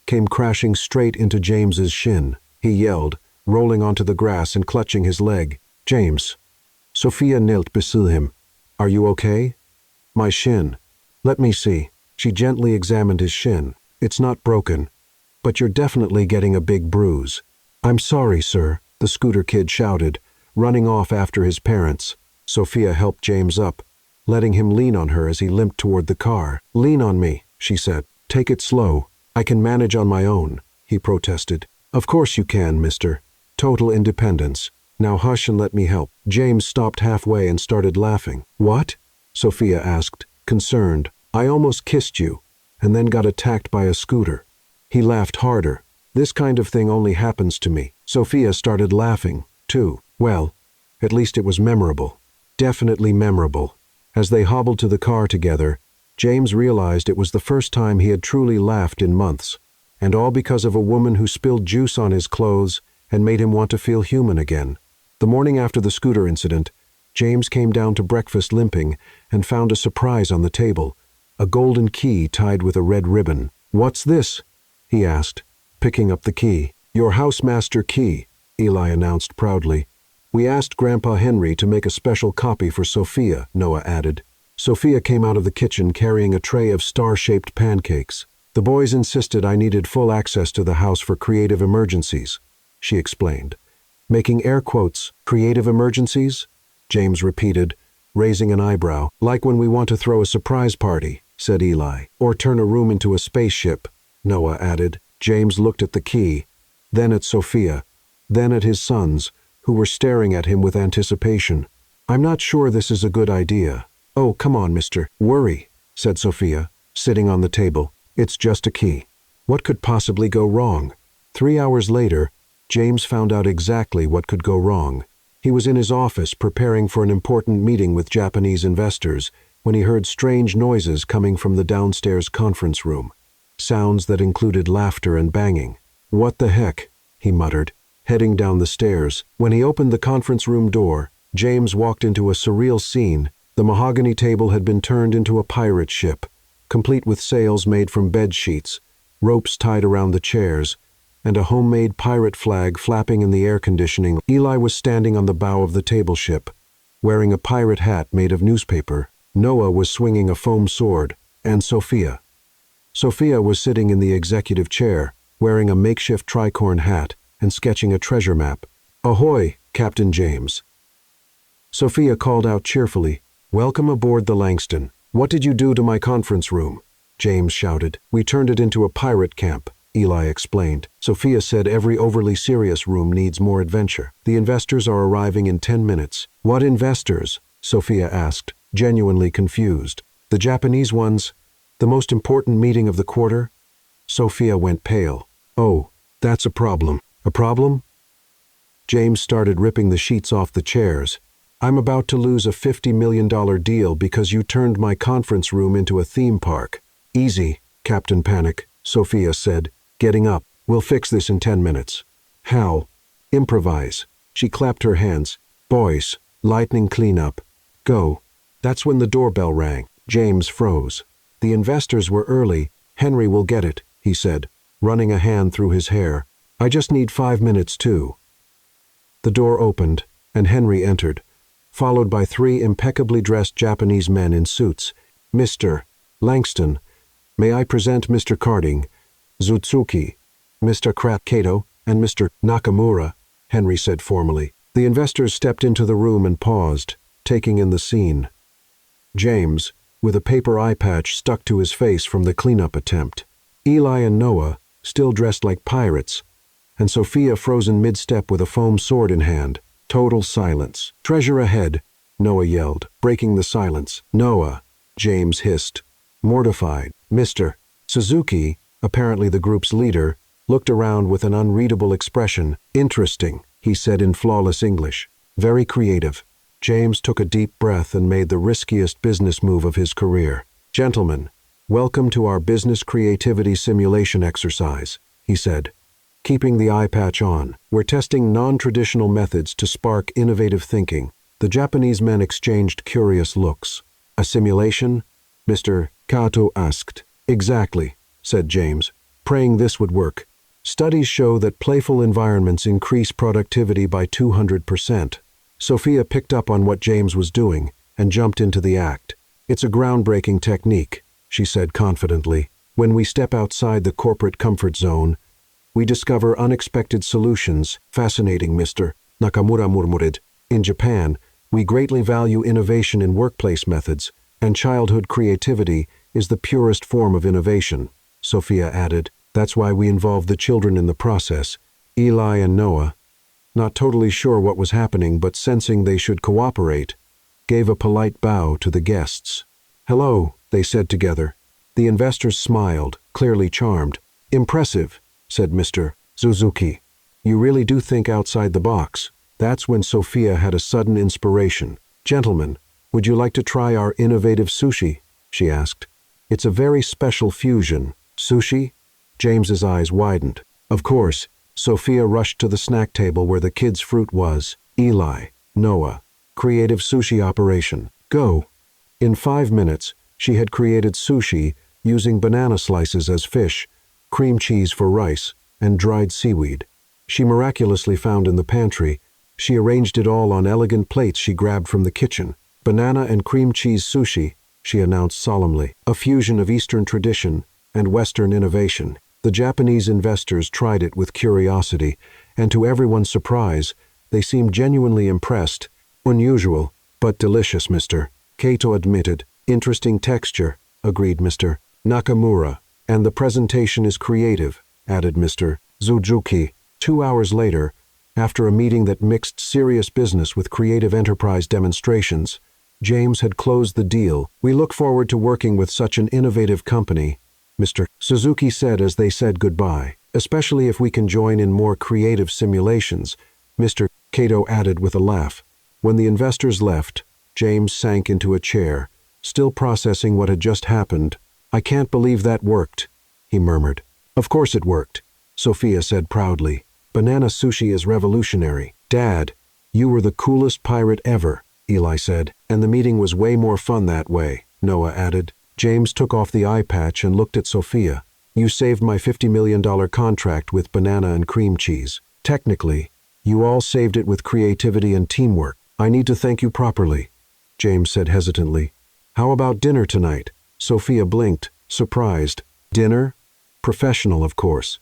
came crashing straight into James's shin. He yelled, rolling onto the grass and clutching his leg. "James." Sophia knelt beside him. "Are you okay?" "My shin." "Let me see." She gently examined his shin. "It's not broken, but you're definitely getting a big bruise." "I'm sorry, sir," the scooter kid shouted, running off after his parents. Sophia helped James up, letting him lean on her as he limped toward the car. "Lean on me," she said. "Take it slow. I can manage on my own," he protested. "Of course you can, mister. Total independence. Now hush and let me help." James stopped halfway and started laughing. "What?" Sophia asked, concerned. "I almost kissed you, and then got attacked by a scooter." He laughed harder. "This kind of thing only happens to me." Sophia started laughing, too. Well, at least it was memorable. Definitely memorable. As they hobbled to the car together, James realized it was the first time he had truly laughed in months, and all because of a woman who spilled juice on his clothes and made him want to feel human again. The morning after the scooter incident, James came down to breakfast limping and found a surprise on the table, a golden key tied with a red ribbon. "What's this?" he asked, picking up the key. "Your housemaster key," Eli announced proudly. "We asked Grandpa Henry to make a special copy for Sophia," Noah added. Sophia came out of the kitchen carrying a tray of star-shaped pancakes. "The boys insisted I needed full access to the house for creative emergencies," she explained. Making air quotes, "creative emergencies?" James repeated, raising an eyebrow. "Like when we want to throw a surprise party," said Eli. "Or turn a room into a spaceship," Noah added. James looked at the key, then at Sophia, then at his sons, who were staring at him with anticipation. "I'm not sure this is a good idea." "Oh, come on, mister. Worry," said Sophia, sitting on the table. "It's just a key. What could possibly go wrong?" 3 hours later, James found out exactly what could go wrong. He was in his office preparing for an important meeting with Japanese investors when he heard strange noises coming from the downstairs conference room. Sounds that included laughter and banging. "What the heck?" he muttered, heading down the stairs. When he opened the conference room door, James walked into a surreal scene. The mahogany table had been turned into a pirate ship, complete with sails made from bed sheets, ropes tied around the chairs, and a homemade pirate flag flapping in the air conditioning. Eli was standing on the bow of the table ship, wearing a pirate hat made of newspaper. Noah was swinging a foam sword, and Sophia. Sophia was sitting in the executive chair, wearing a makeshift tricorn hat and sketching a treasure map. "Ahoy, Captain James." Sophia called out cheerfully, "Welcome aboard the Langston. What did you do to my conference room? James shouted. We turned it into a pirate camp, Eli explained. Sophia said every overly serious room needs more adventure. The investors are arriving in 10 minutes. What investors? Sophia asked, genuinely confused. The Japanese ones? The most important meeting of the quarter? Sophia went pale. Oh, that's a problem. A problem? James started ripping the sheets off the chairs. I'm about to lose a $50 million deal because you turned my conference room into a theme park. Easy, Captain Panic, Sophia said, getting up. We'll fix this in 10 minutes. How? Improvise. She clapped her hands. Boys, lightning cleanup. Go. That's when the doorbell rang. James froze. The investors were early. Henry will get it, he said, running a hand through his hair. I just need 5 minutes too. The door opened, and Henry entered, followed by 3 impeccably dressed Japanese men in suits. Mr. Langston, may I present Mr. Carding, Zutsuki, Mr. Kato, and Mr. Nakamura, Henry said formally. The investors stepped into the room and paused, taking in the scene. James, with a paper eye patch stuck to his face from the cleanup attempt. Eli and Noah, still dressed like pirates, and Sophia frozen mid-step with a foam sword in hand. Total silence. Treasure ahead, Noah yelled, breaking the silence. Noah, James hissed, mortified. Mr. Suzuki, apparently the group's leader, looked around with an unreadable expression. Interesting, he said in flawless English. Very creative. James took a deep breath and made the riskiest business move of his career. Gentlemen, welcome to our business creativity simulation exercise, he said, keeping the eye patch on. We're testing non-traditional methods to spark innovative thinking. The Japanese men exchanged curious looks. A simulation? Mr. Kato asked. Exactly, said James, praying this would work. Studies show that playful environments increase productivity by 200%. Sophia picked up on what James was doing and jumped into the act. It's a groundbreaking technique, she said confidently. When we step outside the corporate comfort zone, we discover unexpected solutions. Fascinating, Mr. Nakamura murmured. In Japan, we greatly value innovation in workplace methods, and childhood creativity is the purest form of innovation, Sophia added. That's why we involve the children in the process. Eli and Noah, not totally sure what was happening but sensing they should cooperate, gave a polite bow to the guests. Hello, they said together. The investors smiled, clearly charmed. Impressive, said Mr. Suzuki. You really do think outside the box. That's when Sophia had a sudden inspiration. Gentlemen, would you like to try our innovative sushi? She asked. It's a very special fusion. Sushi? James's eyes widened. Of course. Sophia rushed to the snack table where the kids' fruit was. Eli, Noah, creative sushi operation. Go. In 5 minutes, she had created sushi using banana slices as fish, cream cheese for rice, and dried seaweed. She miraculously found in the pantry. She arranged it all on elegant plates she grabbed from the kitchen. Banana and cream cheese sushi, she announced solemnly, a fusion of Eastern tradition and Western innovation. The Japanese investors tried it with curiosity, and to everyone's surprise, they seemed genuinely impressed. Unusual, but delicious, Mr. Kato admitted. Interesting texture, agreed Mr. Nakamura. And the presentation is creative, added Mr. Suzuki. 2 hours later, after a meeting that mixed serious business with creative enterprise demonstrations, James had closed the deal. We look forward to working with such an innovative company, Mr. Suzuki said as they said goodbye, especially if we can join in more creative simulations, Mr. Kato added with a laugh. When the investors left, James sank into a chair, still processing what had just happened. I can't believe that worked, he murmured. Of course it worked, Sophia said proudly. Banana sushi is revolutionary. Dad, you were the coolest pirate ever, Eli said. And the meeting was way more fun that way, Noah added. James took off the eye patch and looked at Sophia. You saved my $50 million contract with banana and cream cheese. Technically, you all saved it with creativity and teamwork. I need to thank you properly, James said hesitantly. How about dinner tonight? Sophia blinked, surprised. Dinner? Professional, of course.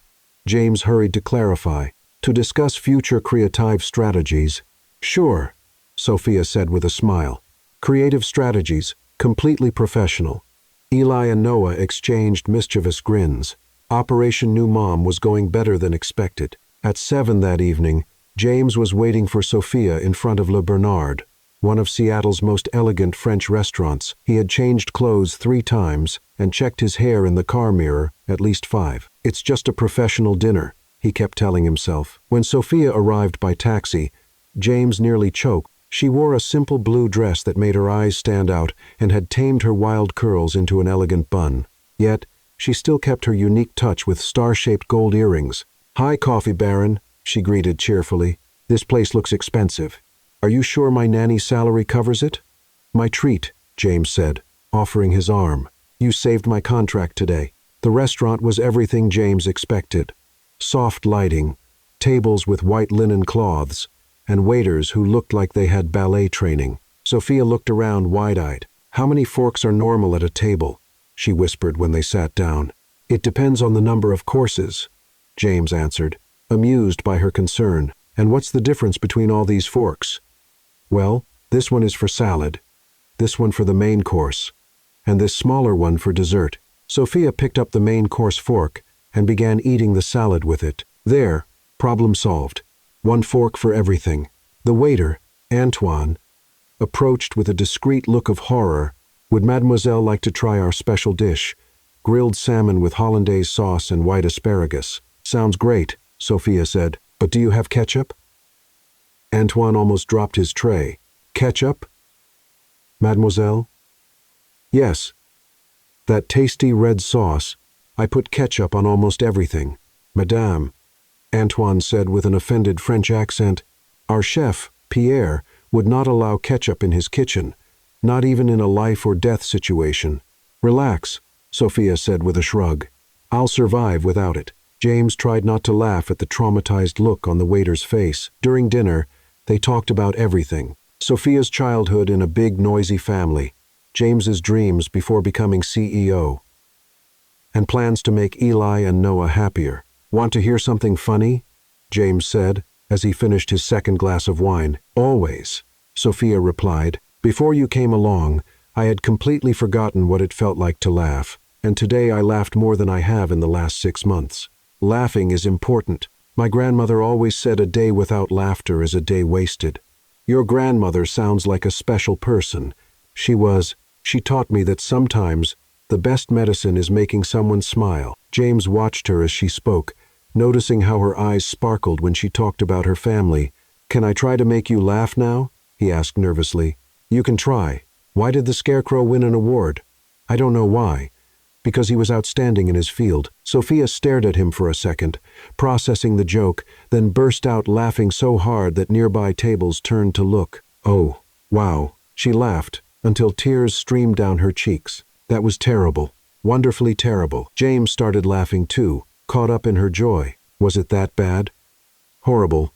James hurried to clarify. To discuss future creative strategies. Sure, Sophia said with a smile. Creative strategies, completely professional. Eli and Noah exchanged mischievous grins. Operation New Mom was going better than expected. At 7 that evening, James was waiting for Sophia in front of Le Bernard, one of Seattle's most elegant French restaurants. He had changed clothes 3 times and checked his hair in the car mirror at least 5. It's just a professional dinner, he kept telling himself. When Sophia arrived by taxi, James nearly choked. She wore a simple blue dress that made her eyes stand out and had tamed her wild curls into an elegant bun. Yet, she still kept her unique touch with star-shaped gold earrings. "Hi, Coffee Baron," she greeted cheerfully. "This place looks expensive. Are you sure my nanny's salary covers it?" "My treat," James said, offering his arm. "You saved my contract today." The restaurant was everything James expected. Soft lighting, tables with white linen cloths, and waiters who looked like they had ballet training. Sophia looked around wide-eyed. "How many forks are normal at a table?" she whispered when they sat down. "It depends on the number of courses," James answered, amused by her concern. "And what's the difference between all these forks?" "Well, this one is for salad, this one for the main course, and this smaller one for dessert." Sophia picked up the main course fork and began eating the salad with it. "There, problem solved. 1 fork for everything." The waiter, Antoine, approached with a discreet look of horror. "Would mademoiselle like to try our special dish, grilled salmon with hollandaise sauce and white asparagus?" "Sounds great," Sophia said. "But do you have ketchup?" Antoine almost dropped his tray. "Ketchup, mademoiselle?" "Yes. That tasty red sauce. I put ketchup on almost everything." "Madame," Antoine said with an offended French accent, "our chef, Pierre, would not allow ketchup in his kitchen, not even in a life-or-death situation." "Relax," Sophia said with a shrug. "I'll survive without it." James tried not to laugh at the traumatized look on the waiter's face. During dinner, they talked about everything. Sophia's childhood in a big, noisy family, James's dreams before becoming CEO, and plans to make Eli and Noah happier. "Want to hear something funny?" James said, as he finished his second glass of wine. "Always," Sophia replied. "Before you came along, I had completely forgotten what it felt like to laugh, and today I laughed more than I have in the last 6 months. Laughing is important. My grandmother always said a day without laughter is a day wasted. Your grandmother sounds like a special person. She taught me that sometimes the best medicine is making someone smile." James watched her as she spoke, noticing how her eyes sparkled when she talked about her family. "Can I try to make you laugh now?" he asked nervously. "You can try. Why did the Scarecrow win an award?" "I don't know why. Because he was outstanding in his field." Sophia stared at him for a second, processing the joke, then burst out laughing so hard that nearby tables turned to look. "Oh, wow." She laughed until tears streamed down her cheeks. "That was terrible. Wonderfully terrible." James started laughing too, caught up in her joy. "Was it that bad?" "Horrible,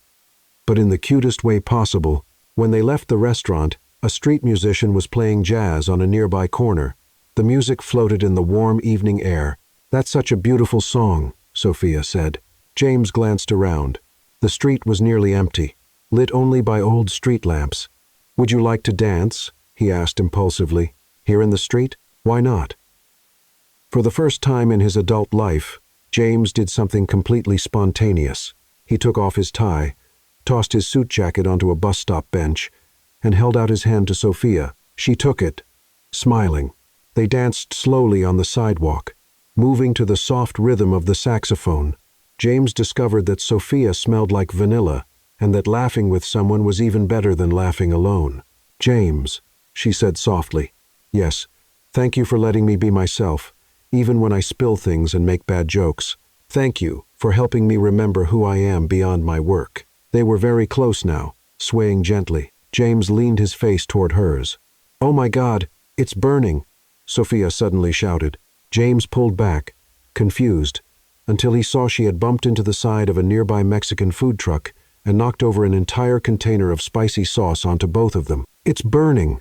but in the cutest way possible." When they left the restaurant, a street musician was playing jazz on a nearby corner. The music floated in the warm evening air. "That's such a beautiful song," Sophia said. James glanced around. The street was nearly empty, lit only by old street lamps. "Would you like to dance?" he asked impulsively. "Here in the street? Why not?" For the first time in his adult life, James did something completely spontaneous. He took off his tie, tossed his suit jacket onto a bus stop bench, and held out his hand to Sophia. She took it, smiling. They danced slowly on the sidewalk, moving to the soft rhythm of the saxophone. James discovered that Sophia smelled like vanilla, and that laughing with someone was even better than laughing alone. "James," she said softly. "Yes, thank you for letting me be myself, even when I spill things and make bad jokes. Thank you for helping me remember who I am beyond my work." They were very close now, swaying gently. James leaned his face toward hers. "Oh my God, it's burning!" Sophia suddenly shouted. James pulled back, confused, until he saw she had bumped into the side of a nearby Mexican food truck and knocked over an entire container of spicy sauce onto both of them. "It's burning!"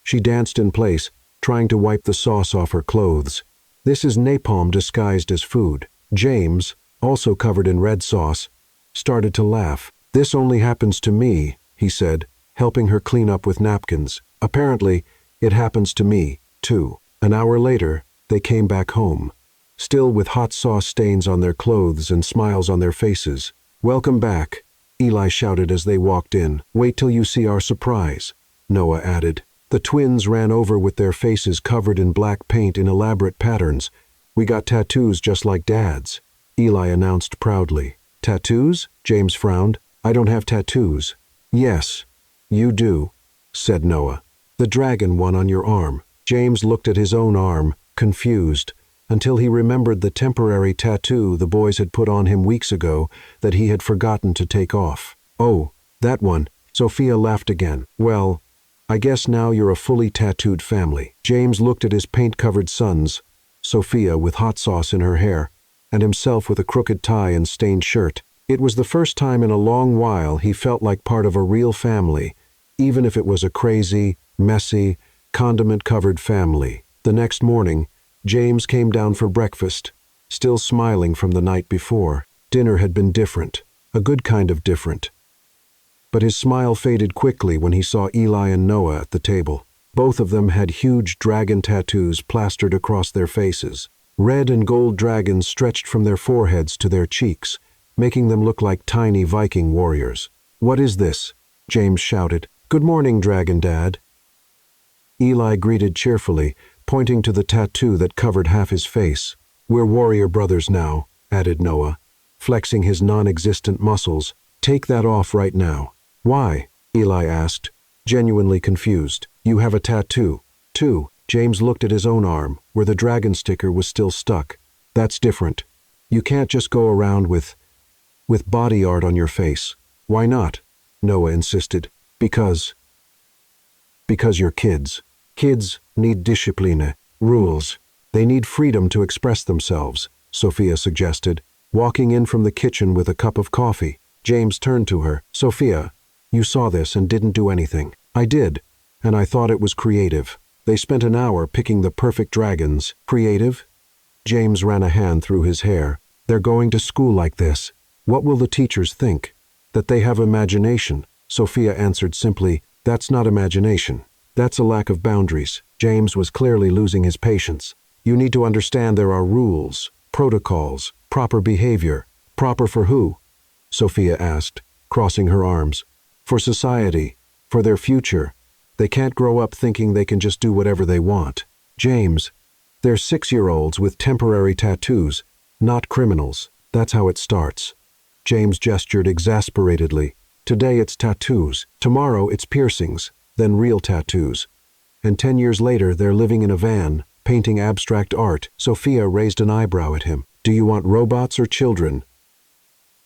She danced in place, trying to wipe the sauce off her clothes. "This is napalm disguised as food." James, also covered in red sauce, started to laugh. "This only happens to me," he said, helping her clean up with napkins. Apparently, It happens to me, too. An hour later, they came back home, still with hot sauce stains on their clothes and smiles on their faces. "Welcome back," Eli shouted as they walked in. "Wait till you see our surprise," Noah added. The twins ran over with their faces covered in black paint in elaborate patterns. "We got tattoos just like Dad's," Eli announced proudly. "Tattoos?" James frowned. "I don't have tattoos." "Yes, you do," said Noah. "The dragon one on your arm." James looked at his own arm, confused, until he remembered the temporary tattoo the boys had put on him weeks ago that he had forgotten to take off. "Oh, that one." Sophia laughed again. "Well, I guess now you're a fully tattooed family." James looked at his paint-covered sons, Sophia with hot sauce in her hair, and himself with a crooked tie and stained shirt. It was the first time in a long while he felt like part of a real family, even if it was a crazy, messy, condiment-covered family. The next morning, James came down for breakfast, still smiling from the night before. Dinner had been different, a good kind of different. But his smile faded quickly when he saw Eli and Noah at the table. Both of them had huge dragon tattoos plastered across their faces. Red and gold dragons stretched from their foreheads to their cheeks, making them look like tiny Viking warriors. "What is this?" James shouted. "Good morning, Dragon Dad." Eli greeted cheerfully, pointing to the tattoo that covered half his face. "We're warrior brothers now," added Noah, flexing his non-existent muscles. "Take that off right now." "Why?" Eli asked, genuinely confused. "You have a tattoo, too." James looked at his own arm, where the dragon sticker was still stuck. "That's different. You can't just go around with body art on your face." "Why not?" Noah insisted. Because you're kids. Kids need discipline, rules. They need freedom to express themselves," Sophia suggested, walking in from the kitchen with a cup of coffee. James turned to her. "Sophia, you saw this and didn't do anything." "I did, and I thought it was creative. They spent an hour picking the perfect dragons." "Creative?" James ran a hand through his hair. "They're going to school like this. What will the teachers think? That they have imagination?" Sophia answered simply, "That's not imagination. That's a lack of boundaries." James was clearly losing his patience. "You need to understand there are rules, protocols, proper behavior." "Proper for who?" Sophia asked, crossing her arms. "For society, for their future. They can't grow up thinking they can just do whatever they want." "James, they're 6-year-olds with temporary tattoos, not criminals. That's how it starts." James gestured exasperatedly. "Today it's tattoos, tomorrow it's piercings, then real tattoos. And 10 years later they're living in a van, painting abstract art." Sophia raised an eyebrow at him. "Do you want robots or children?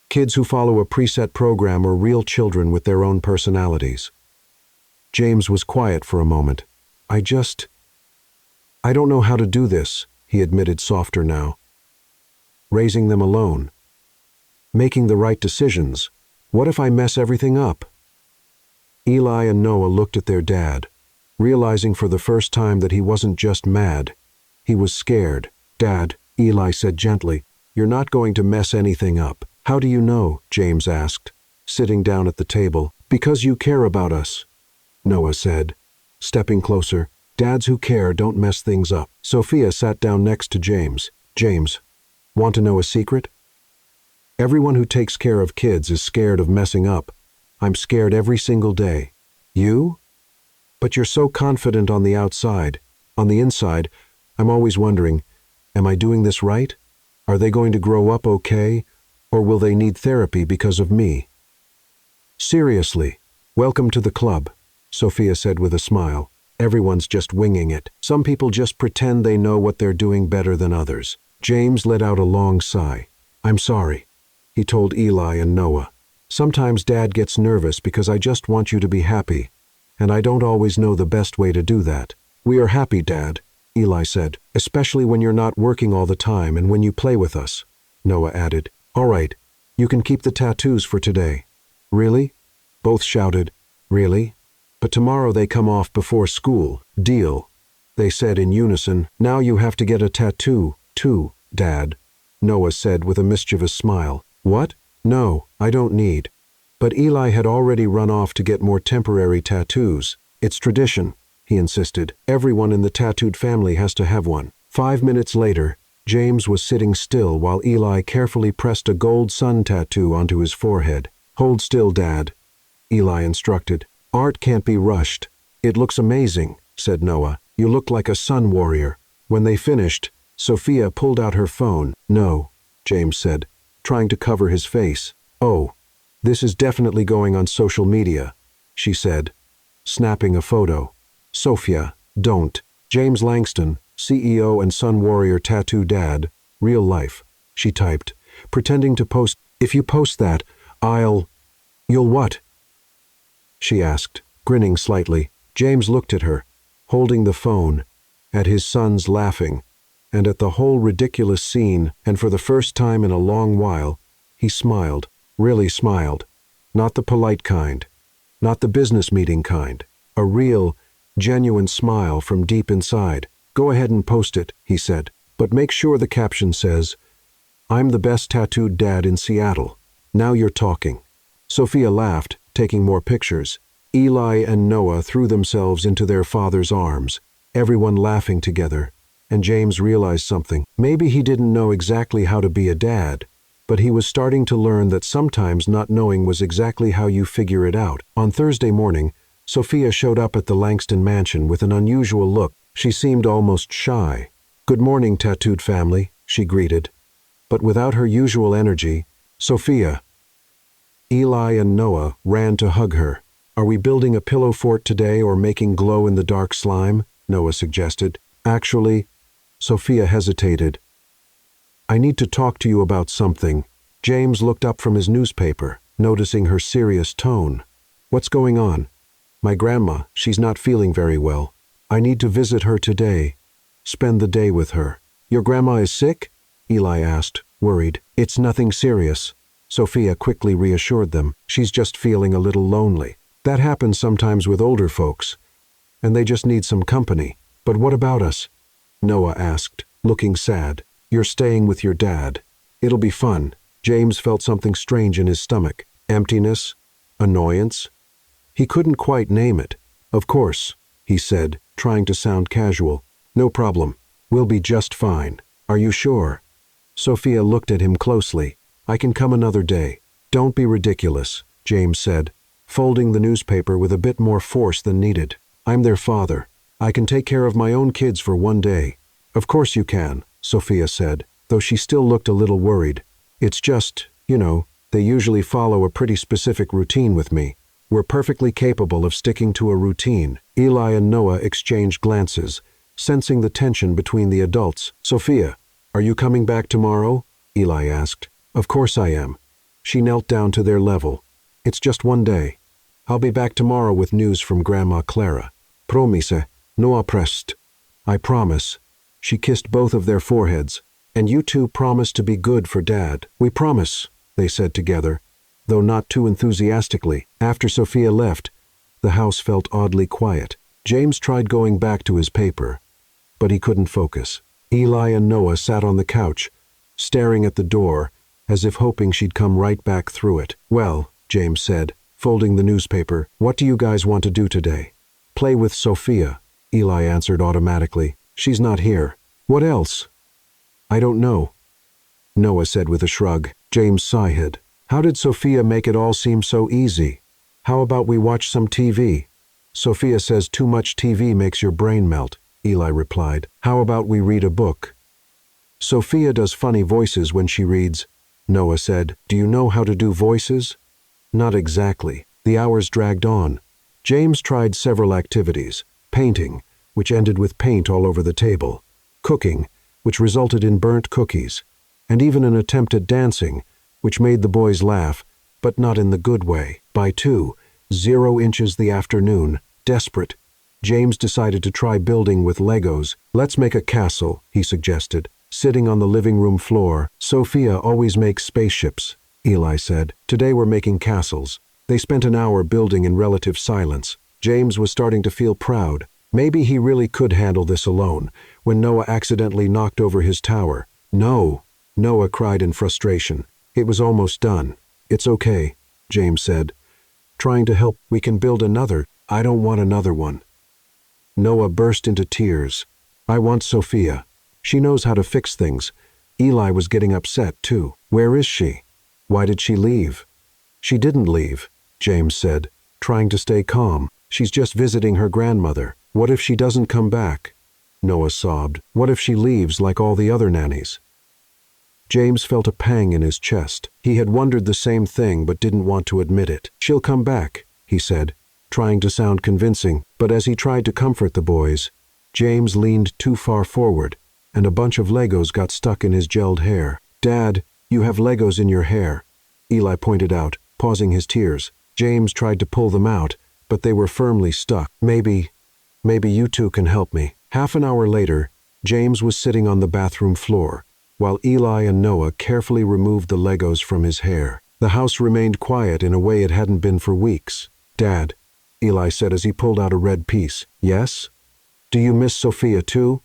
Kids who follow a preset program or real children with their own personalities?" James was quiet for a moment. I don't know how to do this," he admitted softer now. "Raising them alone. Making the right decisions. What if I mess everything up?" Eli and Noah looked at their dad, realizing for the first time that he wasn't just mad. He was scared. "Dad," Eli said gently, "you're not going to mess anything up." "How do you know?" James asked, sitting down at the table. "Because you care about us," Noah said, stepping closer. "Dads who care don't mess things up." Sophia sat down next to James. "James, want to know a secret? Everyone who takes care of kids is scared of messing up. I'm scared every single day." "You? But you're so confident on the outside. On the inside, I'm always wondering, am I doing this right? Are they going to grow up okay? Or will they need therapy because of me?" "Seriously, welcome to the club," Sophia said with a smile. "Everyone's just winging it. Some people just pretend they know what they're doing better than others." James let out a long sigh. "I'm sorry," he told Eli and Noah. "Sometimes Dad gets nervous because I just want you to be happy, and I don't always know the best way to do that." "We are happy, Dad," Eli said, "especially when you're not working all the time and when you play with us," Noah added. "All right, you can keep the tattoos for today." "Really?" Both shouted, "Really?" "But tomorrow they come off before school. Deal," they said in unison. "Now you have to get a tattoo, too, Dad," Noah said with a mischievous smile. "What? No, I don't need." But Eli had already run off to get more temporary tattoos. "It's tradition," he insisted. Everyone in the tattooed family has to have one. 5 minutes later, James was sitting still while Eli carefully pressed a gold sun tattoo onto his forehead. "Hold still, Dad," Eli instructed. "Art can't be rushed." "It looks amazing," said Noah. "You look like a sun warrior." When they finished, Sophia pulled out her phone. "No," James said, trying to cover his face. "Oh, this is definitely going on social media," she said, snapping a photo. "Sophia, don't." "James Langston, CEO and Sun Warrior Tattoo Dad, real life," she typed, pretending to post. "If you post that, You'll what?" she asked, grinning slightly. James looked at her, holding the phone, at his sons laughing, and at the whole ridiculous scene, and for the first time in a long while, he smiled, really smiled. Not the polite kind, not the business meeting kind, a real, genuine smile from deep inside. "Go ahead and post it," he said, "but make sure the caption says, 'I'm the best tattooed dad in Seattle.' Now you're talking." Sophia laughed, taking more pictures. Eli and Noah threw themselves into their father's arms, everyone laughing together, and James realized something. Maybe he didn't know exactly how to be a dad, but he was starting to learn that sometimes not knowing was exactly how you figure it out. On Thursday morning, Sophia showed up at the Langston mansion with an unusual look. She seemed almost shy. "Good morning, tattooed family," she greeted. But without her usual energy, "Sophia." Eli and Noah ran to hug her. "Are we building a pillow fort today or making glow-in-the-dark slime?" Noah suggested. "Actually," Sophia hesitated. "I need to talk to you about something." James looked up from his newspaper, noticing her serious tone. "What's going on?" "My grandma, she's not feeling very well. I need to visit her today. Spend the day with her." "Your grandma is sick?" Eli asked, worried. "It's nothing serious," Sophia quickly reassured them. "She's just feeling a little lonely. That happens sometimes with older folks, and they just need some company." "But what about us?" Noah asked, looking sad. "You're staying with your dad. It'll be fun." James felt something strange in his stomach. Emptiness? Annoyance? He couldn't quite name it. "Of course," he said, trying to sound casual. "No problem. We'll be just fine. Are you sure?" Sophia looked at him closely. "I can come another day." "Don't be ridiculous," James said, folding the newspaper with a bit more force than needed. "I'm their father. I can take care of my own kids for one day." "Of course you can," Sophia said, though she still looked a little worried. "It's just, they usually follow a pretty specific routine with me. We're perfectly capable of sticking to a routine." Eli and Noah exchanged glances, sensing the tension between the adults. "Sophia, are you coming back tomorrow?" Eli asked. "Of course I am." She knelt down to their level. "It's just one day. I'll be back tomorrow with news from Grandma Clara. Promise, no prest." "I promise." She kissed both of their foreheads. "And you two promise to be good for Dad." "We promise," they said together, though not too enthusiastically. After Sophia left, the house felt oddly quiet. James tried going back to his paper, but he couldn't focus. Eli and Noah sat on the couch, staring at the door, as if hoping she'd come right back through it. "Well," James said, folding the newspaper, "what do you guys want to do today?" "Play with Sophia," Eli answered automatically. "She's not here." "What else?" "I don't know," Noah said with a shrug. James sighed. How did Sophia make it all seem so easy? "How about we watch some TV?" "Sophia says too much TV makes your brain melt," Eli replied. "How about we read a book?" "Sophia does funny voices when she reads," Noah said. "Do you know how to do voices?" "Not exactly." The hours dragged on. James tried several activities: painting, which ended with paint all over the table; cooking, which resulted in burnt cookies; and even an attempt at dancing, which made the boys laugh, but not in the good way. By 2:00 the afternoon, desperate, James decided to try building with Legos. "Let's make a castle," he suggested, sitting on the living room floor. "Sophia always makes spaceships," Eli said. "Today we're making castles." They spent an hour building in relative silence. James was starting to feel proud. Maybe he really could handle this alone, when Noah accidentally knocked over his tower. "No!" Noah cried in frustration. It was almost done. "It's okay," James said, trying to help. "We can build another." "I don't want another one." Noah burst into tears. I want Sophia. She knows how to fix things. Eli was getting upset, too. Where is she? Why did she leave? She didn't leave, James said, trying to stay calm. She's just visiting her grandmother. What if she doesn't come back? Noah sobbed. What if she leaves like all the other nannies? James felt a pang in his chest. He had wondered the same thing but didn't want to admit it. She'll come back, he said, trying to sound convincing, but as he tried to comfort the boys, James leaned too far forward, and a bunch of Legos got stuck in his gelled hair. Dad, you have Legos in your hair, Eli pointed out, pausing his tears. James tried to pull them out, but they were firmly stuck. Maybe you two can help me. Half an hour later, James was sitting on the bathroom floor, while Eli and Noah carefully removed the Legos from his hair. The house remained quiet in a way it hadn't been for weeks. Dad, Eli said as he pulled out a red piece. Yes? Do you miss Sophia too?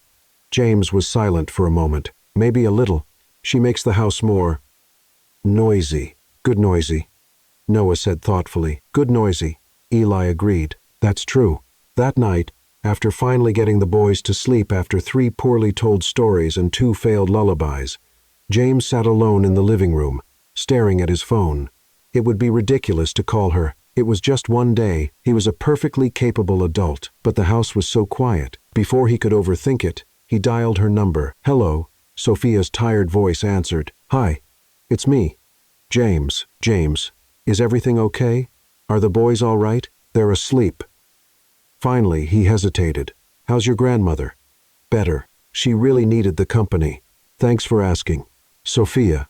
James was silent for a moment. Maybe a little. She makes the house more noisy. Good noisy, Noah said thoughtfully. Good noisy, Eli agreed. That's true. That night, after finally getting the boys to sleep after 3 poorly told stories and 2 failed lullabies, James sat alone in the living room, staring at his phone. It would be ridiculous to call her. It was just one day. He was a perfectly capable adult, but the house was so quiet. Before he could overthink it, he dialed her number. Hello, Sophia's tired voice answered. Hi, it's me, James. James, is everything okay? Are the boys all right? They're asleep. Finally, he hesitated. How's your grandmother? Better. She really needed the company. Thanks for asking. Sophia,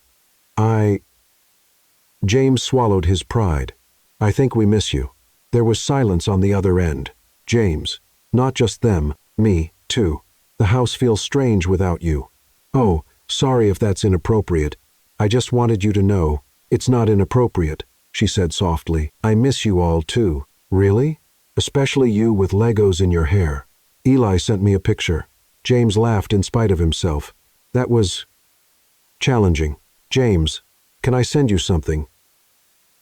James swallowed his pride. I think we miss you. There was silence on the other end. James, not just them, me, too. The house feels strange without you. Oh, sorry if that's inappropriate. I just wanted you to know. It's not inappropriate, she said softly. I miss you all, too. Really? Especially you with Legos in your hair. Eli sent me a picture. James laughed in spite of himself. That was challenging. James, can I send you something?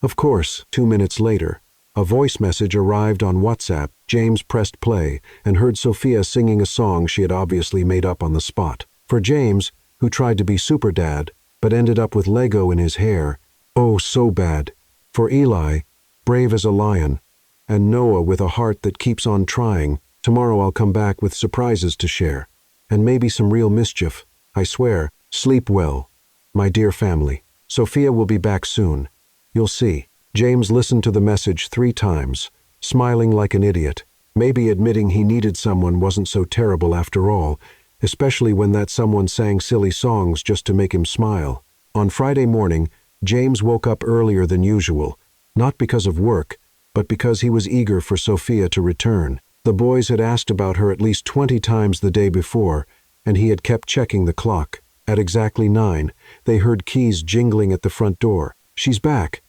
Of course. 2 minutes later, a voice message arrived on WhatsApp. James pressed play and heard Sophia singing a song she had obviously made up on the spot. For James, who tried to be super dad, but ended up with Lego in his hair, oh, so bad. For Eli, brave as a lion, and Noah with a heart that keeps on trying, tomorrow I'll come back with surprises to share, and maybe some real mischief. I swear, sleep well, my dear family. Sophia will be back soon. You'll see. James listened to the message 3 times, smiling like an idiot. Maybe admitting he needed someone wasn't so terrible after all, especially when that someone sang silly songs just to make him smile. On Friday morning, James woke up earlier than usual, not because of work, but because he was eager for Sophia to return. The boys had asked about her at least 20 times the day before, and he had kept checking the clock. At exactly 9, they heard keys jingling at the front door. She's back!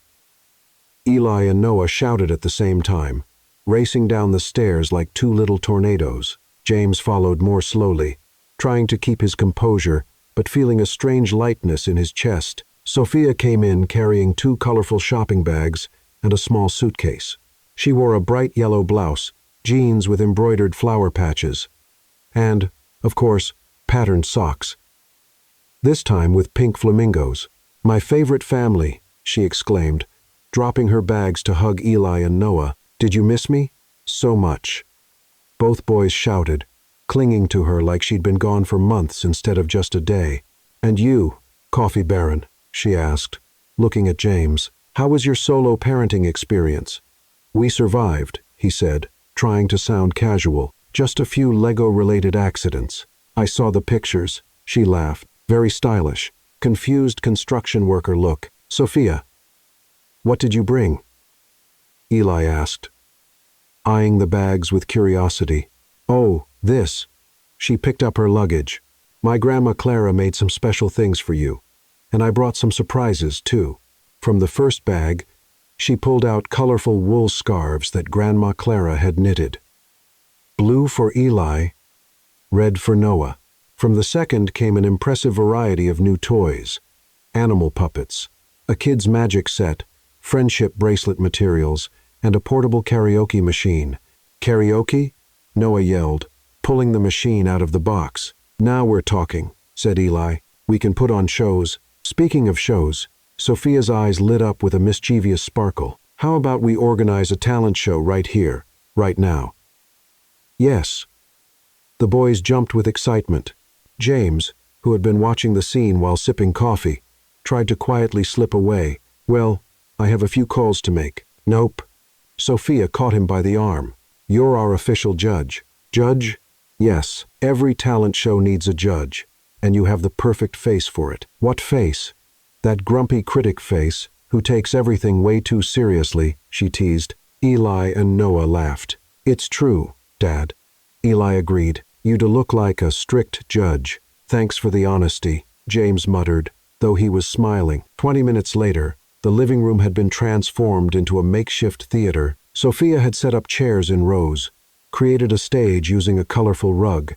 Eli and Noah shouted at the same time, racing down the stairs like 2 little tornadoes. James followed more slowly, trying to keep his composure, but feeling a strange lightness in his chest. Sophia came in carrying 2 colorful shopping bags and a small suitcase. She wore a bright yellow blouse, jeans with embroidered flower patches, and, of course, patterned socks. This time with pink flamingos. My favorite family, she exclaimed, dropping her bags to hug Eli and Noah. Did you miss me? So much. Both boys shouted, clinging to her like she'd been gone for months instead of just a day. And you, Coffee Baron, she asked, looking at James. How was your solo parenting experience? We survived, he said, trying to sound casual. Just a few Lego-related accidents. I saw the pictures, she laughed. Very stylish, confused construction worker look. Sophia, what did you bring? Eli asked, eyeing the bags with curiosity. Oh, this. She picked up her luggage. My grandma Clara made some special things for you, and I brought some surprises, too. From the first bag, she pulled out colorful wool scarves that Grandma Clara had knitted. Blue for Eli, red for Noah. From the second came an impressive variety of new toys, animal puppets, a kid's magic set, friendship bracelet materials, and a portable karaoke machine. Karaoke? Noah yelled, pulling the machine out of the box. "Now we're talking," said Eli. "We can put on shows." Speaking of shows, Sophia's eyes lit up with a mischievous sparkle. "How about we organize a talent show right here, right now?" "Yes." The boys jumped with excitement. James, who had been watching the scene while sipping coffee, tried to quietly slip away. "Well, I have a few calls to make." "Nope." Sophia caught him by the arm. "You're our official judge." "Judge?" "Yes, every talent show needs a judge, and you have the perfect face for it." "What face?" "That grumpy critic face, who takes everything way too seriously," she teased. Eli and Noah laughed. "It's true, Dad." Eli agreed. "You'd look like a strict judge." "Thanks for the honesty," James muttered, though he was smiling. 20 minutes later, the living room had been transformed into a makeshift theater. Sophia had set up chairs in rows, created a stage using a colorful rug,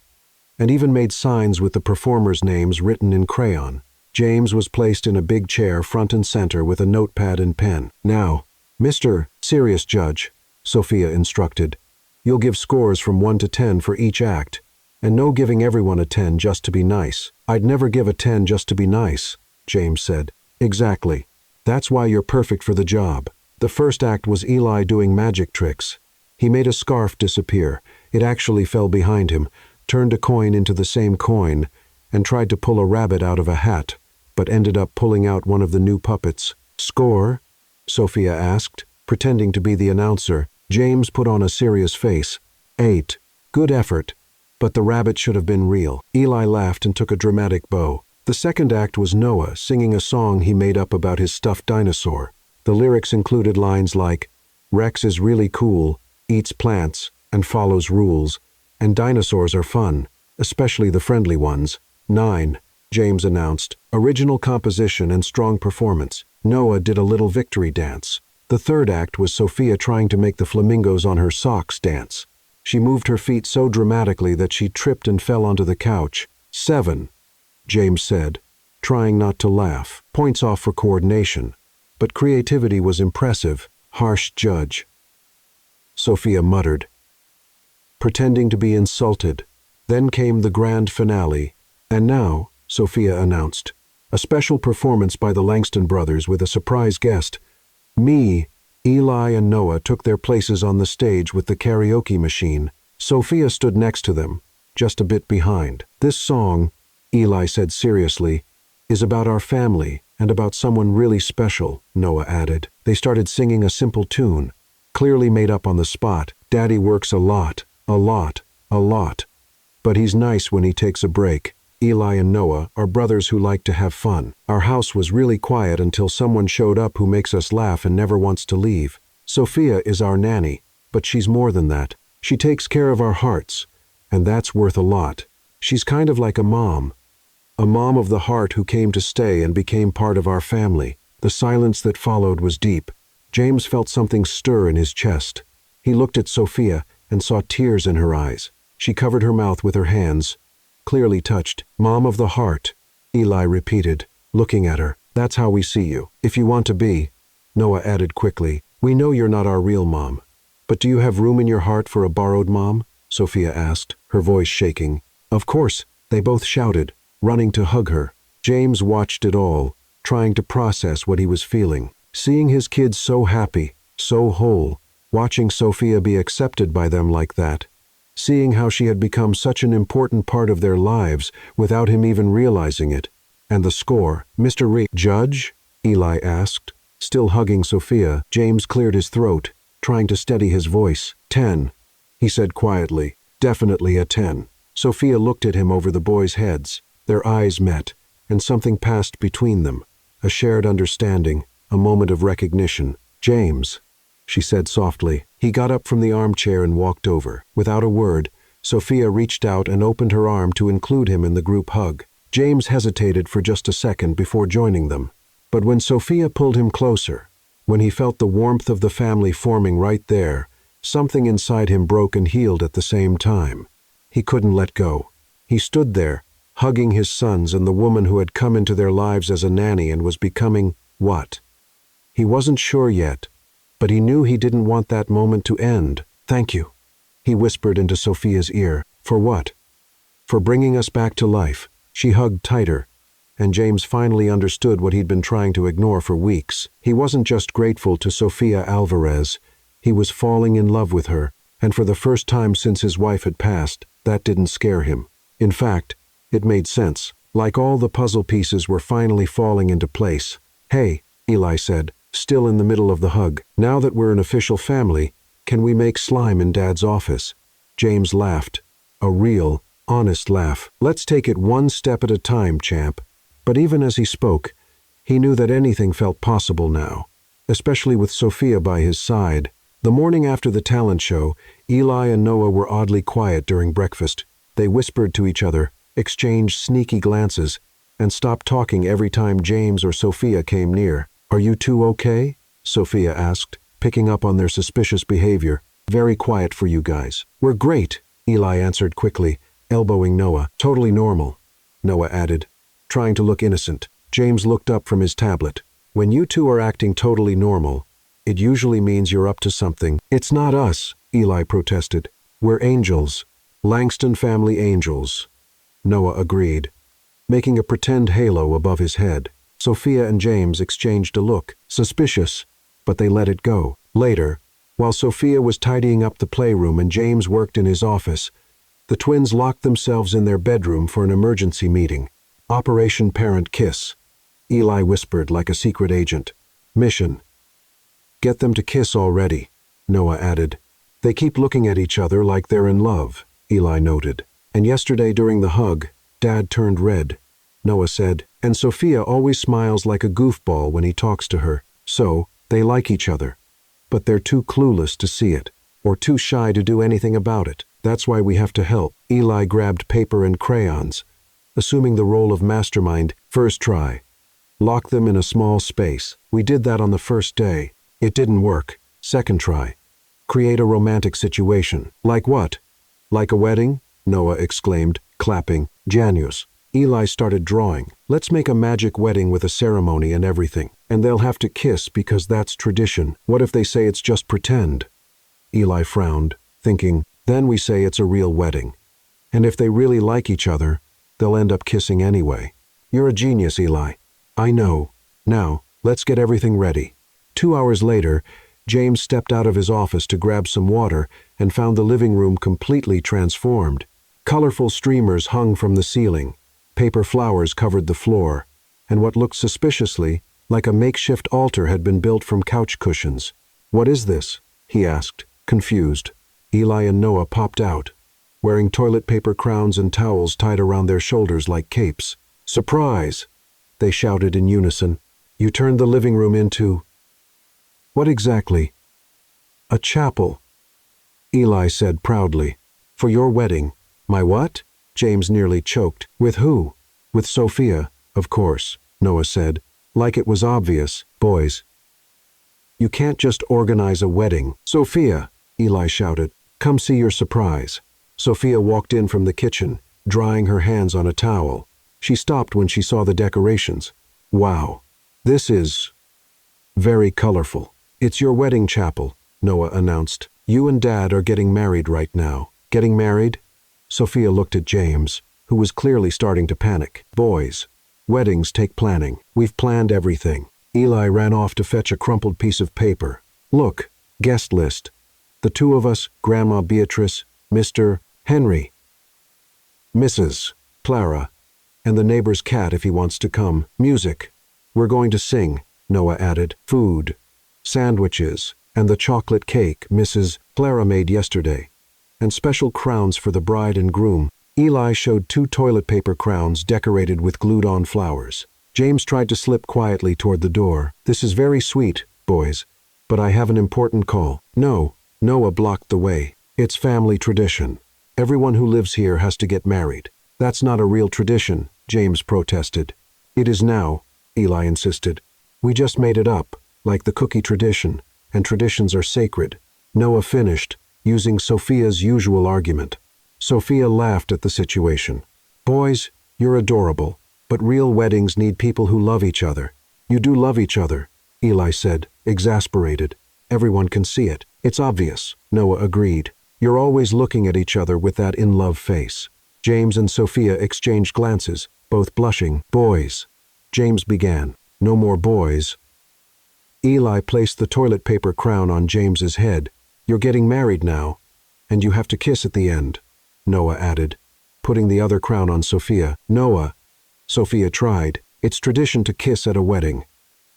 and even made signs with the performers' names written in crayon. James was placed in a big chair front and center with a notepad and pen. "Now, Mr. Serious Judge," Sophia instructed, "you'll give scores from 1 to 10 for each act, and no giving everyone a 10 just to be nice." "I'd never give a 10 just to be nice," James said. "Exactly. That's why you're perfect for the job." The first act was Eli doing magic tricks. He made a scarf disappear. It actually fell behind him, turned a coin into the same coin, and tried to pull a rabbit out of a hat, but ended up pulling out one of the new puppets. "Score?" Sophia asked, pretending to be the announcer. James put on a serious face. 8. "Good effort, but the rabbit should have been real." Eli laughed and took a dramatic bow. The second act was Noah singing a song he made up about his stuffed dinosaur. The lyrics included lines like, "Rex is really cool, eats plants, and follows rules, and dinosaurs are fun, especially the friendly ones." 9, James announced. "Original composition and strong performance." Noah did a little victory dance. The third act was Sophia trying to make the flamingos on her socks dance. She moved her feet so dramatically that she tripped and fell onto the couch. 7, James said, trying not to laugh. "Points off for coordination. But creativity was impressive." "Harsh judge," Sophia muttered, pretending to be insulted. Then came the grand finale. "And now," Sophia announced, "a special performance by the Langston brothers with a surprise guest." Me, Eli and Noah took their places on the stage with the karaoke machine. Sophia stood next to them, just a bit behind. "This song," Eli said seriously, "is about our family and about someone really special," Noah added. They started singing a simple tune, clearly made up on the spot. "Daddy works a lot, a lot, a lot. But he's nice when he takes a break." Eli and Noah are brothers who like to have fun. "Our house was really quiet until someone showed up who makes us laugh and never wants to leave. Sophia is our nanny, but she's more than that. She takes care of our hearts, and that's worth a lot. She's kind of like a mom of the heart who came to stay and became part of our family." The silence that followed was deep. James felt something stir in his chest. He looked at Sophia and saw tears in her eyes. She covered her mouth with her hands, clearly touched. "Mom of the heart," Eli repeated, looking at her. "That's how we see you. If you want to be," Noah added quickly, "we know you're not our real mom. But do you have room in your heart for a borrowed mom?" Sophia asked, her voice shaking. "Of course," they both shouted, running to hug her. James watched it all, trying to process what he was feeling. Seeing his kids so happy, so whole, watching Sophia be accepted by them like that, seeing how she had become such an important part of their lives without him even realizing it. And the score. "Mr. Judge?" Eli asked, still hugging Sophia. James cleared his throat, trying to steady his voice. 10, he said quietly. "Definitely a 10. Sophia looked at him over the boys' heads. Their eyes met, and something passed between them. A shared understanding, a moment of recognition. "James," she said softly. He got up from the armchair and walked over. Without a word, Sophia reached out and opened her arm to include him in the group hug. James hesitated for just a second before joining them. But when Sophia pulled him closer, when he felt the warmth of the family forming right there, something inside him broke and healed at the same time. He couldn't let go. He stood there, hugging his sons and the woman who had come into their lives as a nanny and was becoming what? He wasn't sure yet, but he knew he didn't want that moment to end. "Thank you," He whispered into Sophia's ear. For what? For bringing us back to life. She hugged tighter, and James finally understood what he'd been trying to ignore for weeks. He wasn't just grateful to Sofia Alvarez, he was falling in love with her, and for the first time since his wife had passed, that didn't scare him. In fact, it made sense. Like all the puzzle pieces were finally falling into place. Hey, Eli said, still in the middle of the hug. Now that we're an official family, can we make slime in Dad's office? James laughed. A real, honest laugh. Let's take it one step at a time, champ. But even as he spoke, he knew that anything felt possible now, especially with Sofia by his side. The morning after the talent show, Eli and Noah were oddly quiet during breakfast. They whispered to each other, exchanged sneaky glances, and stopped talking every time James or Sofia came near. Are you two okay? Sofia asked, picking up on their suspicious behavior. Very quiet for you guys. We're great, Eli answered quickly, elbowing Noah. Totally normal, Noah added, trying to look innocent. James looked up from his tablet. When you two are acting totally normal, it usually means you're up to something. It's not us, Eli protested. We're angels. Langston family angels. Noah agreed, making a pretend halo above his head. Sofia and James exchanged a look, suspicious, but they let it go. Later, while Sofia was tidying up the playroom and James worked in his office, the twins locked themselves in their bedroom for an emergency meeting. Operation Parent Kiss. Eli whispered like a secret agent. Mission. Get them to kiss already, Noah added. They keep looking at each other like they're in love, Eli noted. And yesterday during the hug, Dad turned red, Noah said. And Sofia always smiles like a goofball when he talks to her. So, they like each other. But they're too clueless to see it, or too shy to do anything about it. That's why we have to help. Eli grabbed paper and crayons, assuming the role of mastermind. First try. Lock them in a small space. We did that on the first day. It didn't work. Second try. Create a romantic situation. Like what? Like a wedding? Noah exclaimed, clapping. Genius. Eli started drawing. Let's make a magic wedding with a ceremony and everything. And they'll have to kiss because that's tradition. What if they say it's just pretend? Eli frowned, thinking, then we say it's a real wedding. And if they really like each other, they'll end up kissing anyway. You're a genius, Eli. I know. Now, let's get everything ready. 2 hours later, James stepped out of his office to grab some water and found the living room completely transformed. Colorful streamers hung from the ceiling. Paper flowers covered the floor, and what looked suspiciously like a makeshift altar had been built from couch cushions. What is this? He asked, confused. Eli and Noah popped out, wearing toilet paper crowns and towels tied around their shoulders like capes. Surprise! They shouted in unison. You turned the living room into... What exactly? A chapel, Eli said proudly. For your wedding. My what? James nearly choked. With who? With Sofia, of course, Noah said, like it was obvious. Boys, you can't just organize a wedding. Sofia, Eli shouted, come see your surprise. Sofia walked in from the kitchen, drying her hands on a towel. She stopped when she saw the decorations. Wow, this is very colorful. It's your wedding chapel, Noah announced. You and Dad are getting married right now. Getting married? Sofia looked at James, who was clearly starting to panic. Boys, weddings take planning. We've planned everything. Eli ran off to fetch a crumpled piece of paper. Look, guest list. The two of us, Grandma Beatrice, Mr. Henry, Mrs. Clara, and the neighbor's cat if he wants to come. Music. We're going to sing, Noah added. Food. Sandwiches. And the chocolate cake Mrs. Clara made yesterday. And special crowns for the bride and groom. Eli showed 2 toilet paper crowns decorated with glued-on flowers. James tried to slip quietly toward the door. This is very sweet, boys, but I have an important call. No, Noah blocked the way. It's family tradition. Everyone who lives here has to get married. That's not a real tradition, James protested. It is now, Eli insisted. We just made it up, like the cookie tradition, and traditions are sacred. Noah finished, using Sofia's usual argument. Sofia laughed at the situation. Boys, you're adorable, but real weddings need people who love each other. You do love each other, Eli said, exasperated. Everyone can see it. It's obvious, Noah agreed. You're always looking at each other with that in-love face." James and Sophia exchanged glances, both blushing. "Boys," James began. "No more boys." Eli placed the toilet paper crown on James's head. "You're getting married now, and you have to kiss at the end," Noah added, putting the other crown on Sophia. "Noah," Sophia tried. "It's tradition to kiss at a wedding."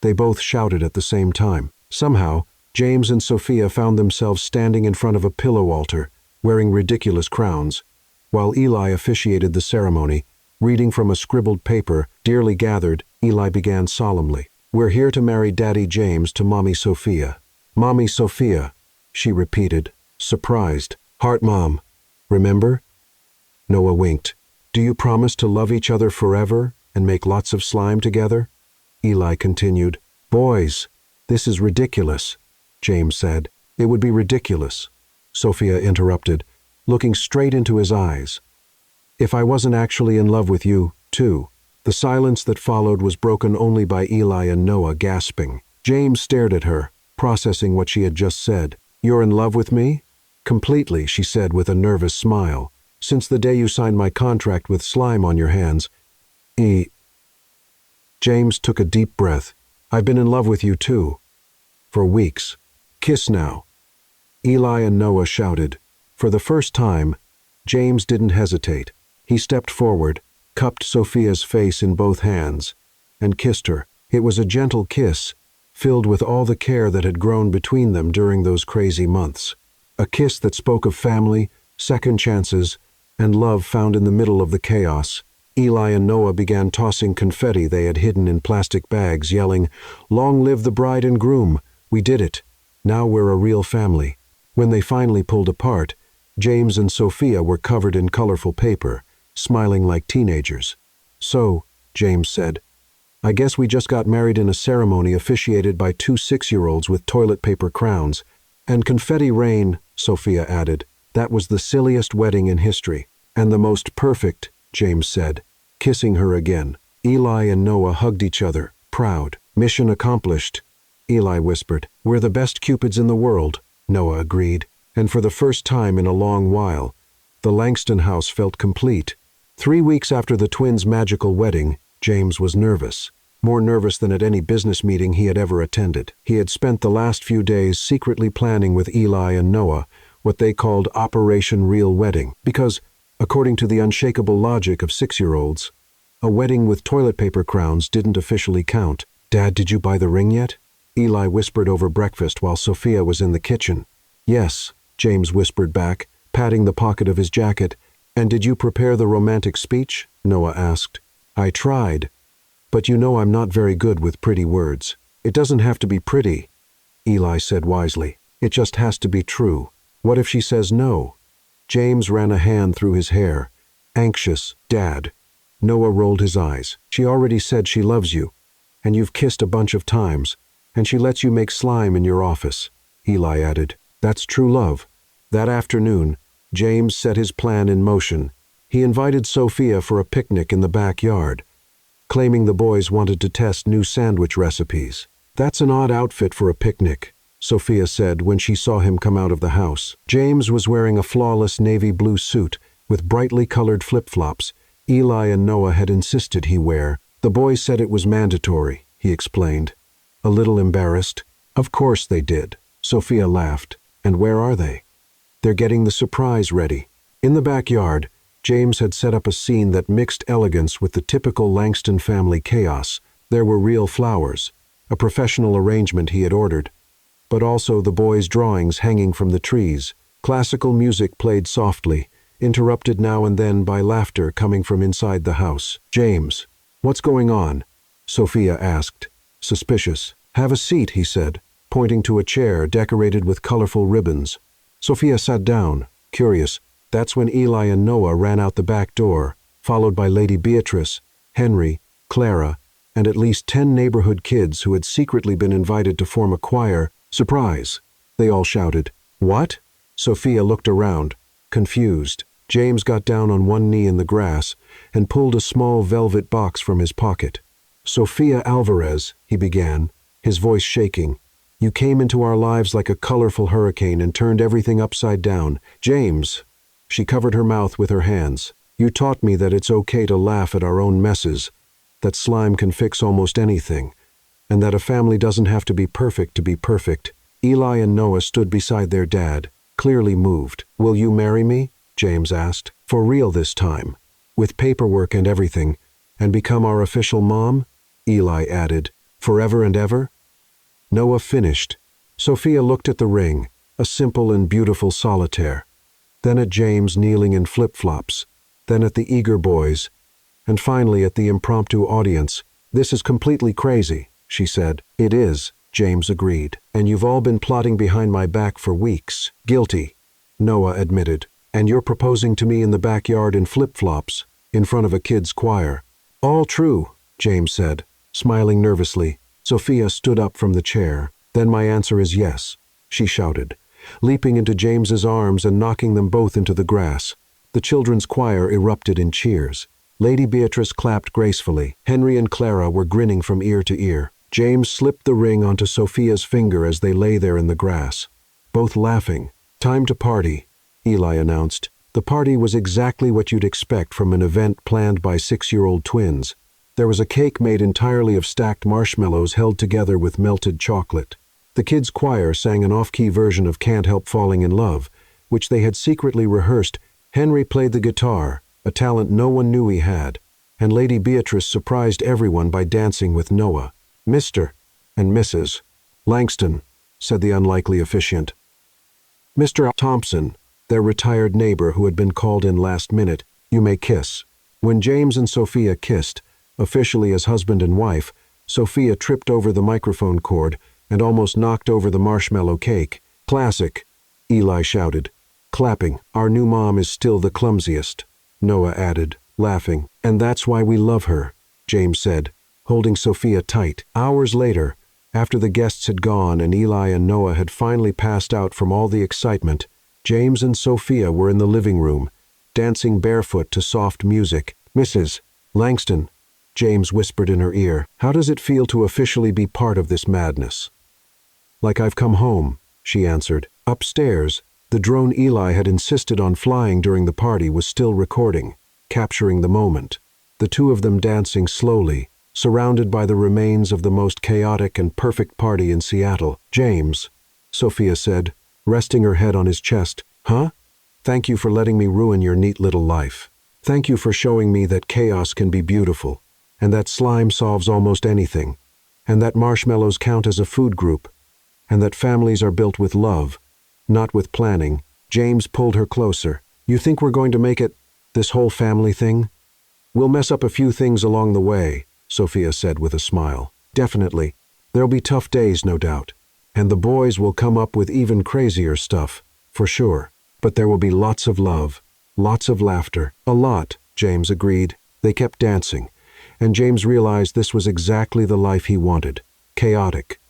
They both shouted at the same time. Somehow, James and Sophia found themselves standing in front of a pillow altar, wearing ridiculous crowns, while Eli officiated the ceremony. Reading from a scribbled paper, dearly gathered, Eli began solemnly. "We're here to marry Daddy James to Mommy Sophia." "Mommy Sophia," she repeated, surprised. "Heart Mom, remember?" Noah winked. "Do you promise to love each other forever and make lots of slime together?" Eli continued. "Boys, this is ridiculous," James said. "It would be ridiculous," Sophia interrupted, looking straight into his eyes. "If I wasn't actually in love with you, too." The silence that followed was broken only by Eli and Noah gasping. James stared at her, processing what she had just said. "You're in love with me?" "Completely," she said with a nervous smile. "Since the day you signed my contract with slime on your hands." James took a deep breath. "I've been in love with you too. For weeks. Kiss now." Eli and Noah shouted. For the first time, James didn't hesitate. He stepped forward, cupped Sophia's face in both hands, and kissed her. It was a gentle kiss, filled with all the care that had grown between them during those crazy months. A kiss that spoke of family, second chances, and love found in the middle of the chaos. Eli and Noah began tossing confetti they had hidden in plastic bags, yelling, "Long live the bride and groom! We did it! Now we're a real family." When they finally pulled apart, James and Sophia were covered in colorful paper, smiling like teenagers. "So," James said, "I guess we just got married in a ceremony officiated by 2 6-year-olds with toilet paper crowns. And confetti rain," Sophia added. "That was the silliest wedding in history. And the most perfect," James said, kissing her again. Eli and Noah hugged each other, proud. "Mission accomplished," Eli whispered. "We're the best cupids in the world," Noah agreed. And for the first time in a long while, the Langston house felt complete. 3 weeks after the twins' magical wedding, James was nervous. More nervous than at any business meeting he had ever attended. He had spent the last few days secretly planning with Eli and Noah what they called Operation Real Wedding, because, according to the unshakable logic of 6-year-olds, a wedding with toilet paper crowns didn't officially count. "Dad, did you buy the ring yet?" Eli whispered over breakfast while Sophia was in the kitchen. "Yes," James whispered back, patting the pocket of his jacket. "And did you prepare the romantic speech?" Noah asked. "I tried, but you know I'm not very good with pretty words." "It doesn't have to be pretty," Eli said wisely. "It just has to be true." "What if she says no?" James ran a hand through his hair. "Anxious, Dad." Noah rolled his eyes. "She already said she loves you, and you've kissed a bunch of times, and she lets you make slime in your office," Eli added. "That's true love." That afternoon, James set his plan in motion. He invited Sophia for a picnic in the backyard, claiming the boys wanted to test new sandwich recipes. "That's an odd outfit for a picnic," Sophia said when she saw him come out of the house. James was wearing a flawless navy blue suit with brightly colored flip-flops Eli and Noah had insisted he wear. "The boys said it was mandatory," he explained. A little embarrassed. "Of course they did," Sophia laughed. "And where are they?" "They're getting the surprise ready." In the backyard, James had set up a scene that mixed elegance with the typical Langston family chaos. There were real flowers, a professional arrangement he had ordered, but also the boys' drawings hanging from the trees. Classical music played softly, interrupted now and then by laughter coming from inside the house. "James, what's going on?" Sophia asked, suspicious. "Have a seat," he said, pointing to a chair decorated with colorful ribbons. Sophia sat down, curious. That's when Eli and Noah ran out the back door, followed by Lady Beatrice, Henry, Clara, and at least 10 neighborhood kids who had secretly been invited to form a choir. "Surprise!" they all shouted. "What?" Sophia looked around, confused. James got down on one knee in the grass and pulled a small velvet box from his pocket. "Sophia Alvarez," he began, his voice shaking. You came into our lives like a colorful hurricane and turned everything upside down. James, she covered her mouth with her hands. You taught me that it's okay to laugh at our own messes, that slime can fix almost anything, and that a family doesn't have to be perfect to be perfect. Eli and Noah stood beside their dad, clearly moved. Will you marry me? James asked. For real this time, with paperwork and everything, and become our official mom? Eli added. Forever and ever? Noah finished. Sophia looked at the ring, a simple and beautiful solitaire, then at James kneeling in flip-flops, then at the eager boys, and finally at the impromptu audience. This is completely crazy, she said. It is, James agreed. And you've all been plotting behind my back for weeks. Guilty, Noah admitted. And you're proposing to me in the backyard in flip-flops, in front of a kid's choir. All true, James said, smiling nervously. Sophia stood up from the chair. Then my answer is yes, she shouted, leaping into James's arms and knocking them both into the grass. The children's choir erupted in cheers. Lady Beatrice clapped gracefully. Henry and Clara were grinning from ear to ear. James slipped the ring onto Sophia's finger as they lay there in the grass, both laughing. Time to party, Eli announced. The party was exactly what you'd expect from an event planned by 6-year-old twins. There was a cake made entirely of stacked marshmallows held together with melted chocolate. The kids' choir sang an off-key version of Can't Help Falling in Love, which they had secretly rehearsed. Henry played the guitar, a talent no one knew he had, and Lady Beatrice surprised everyone by dancing with Noah. Mr. and Mrs. Langston, said the unlikely officiant. Mr. Thompson, their retired neighbor who had been called in last minute, you may kiss. When James and Sophia kissed, officially as husband and wife, Sophia tripped over the microphone cord and almost knocked over the marshmallow cake. Classic, Eli shouted, clapping. Our new mom is still the clumsiest, Noah added, laughing. And that's why we love her, James said, holding Sophia tight. Hours later, after the guests had gone and Eli and Noah had finally passed out from all the excitement, James and Sophia were in the living room, dancing barefoot to soft music. Mrs. Langston, James whispered in her ear, how does it feel to officially be part of this madness? Like I've come home, she answered. Upstairs, the drone Eli had insisted on flying during the party was still recording, capturing the moment. The two of them dancing slowly, surrounded by the remains of the most chaotic and perfect party in Seattle. James, Sophia said, resting her head on his chest. Huh? Thank you for letting me ruin your neat little life. Thank you for showing me that chaos can be beautiful, and that slime solves almost anything, and that marshmallows count as a food group, and that families are built with love, not with planning. James pulled her closer. You think we're going to make it, this whole family thing? We'll mess up a few things along the way, Sophia said with a smile. Definitely. There'll be tough days, no doubt. And the boys will come up with even crazier stuff, for sure. But there will be lots of love, lots of laughter. A lot, James agreed. They kept dancing, and James realized this was exactly the life he wanted. Chaotic.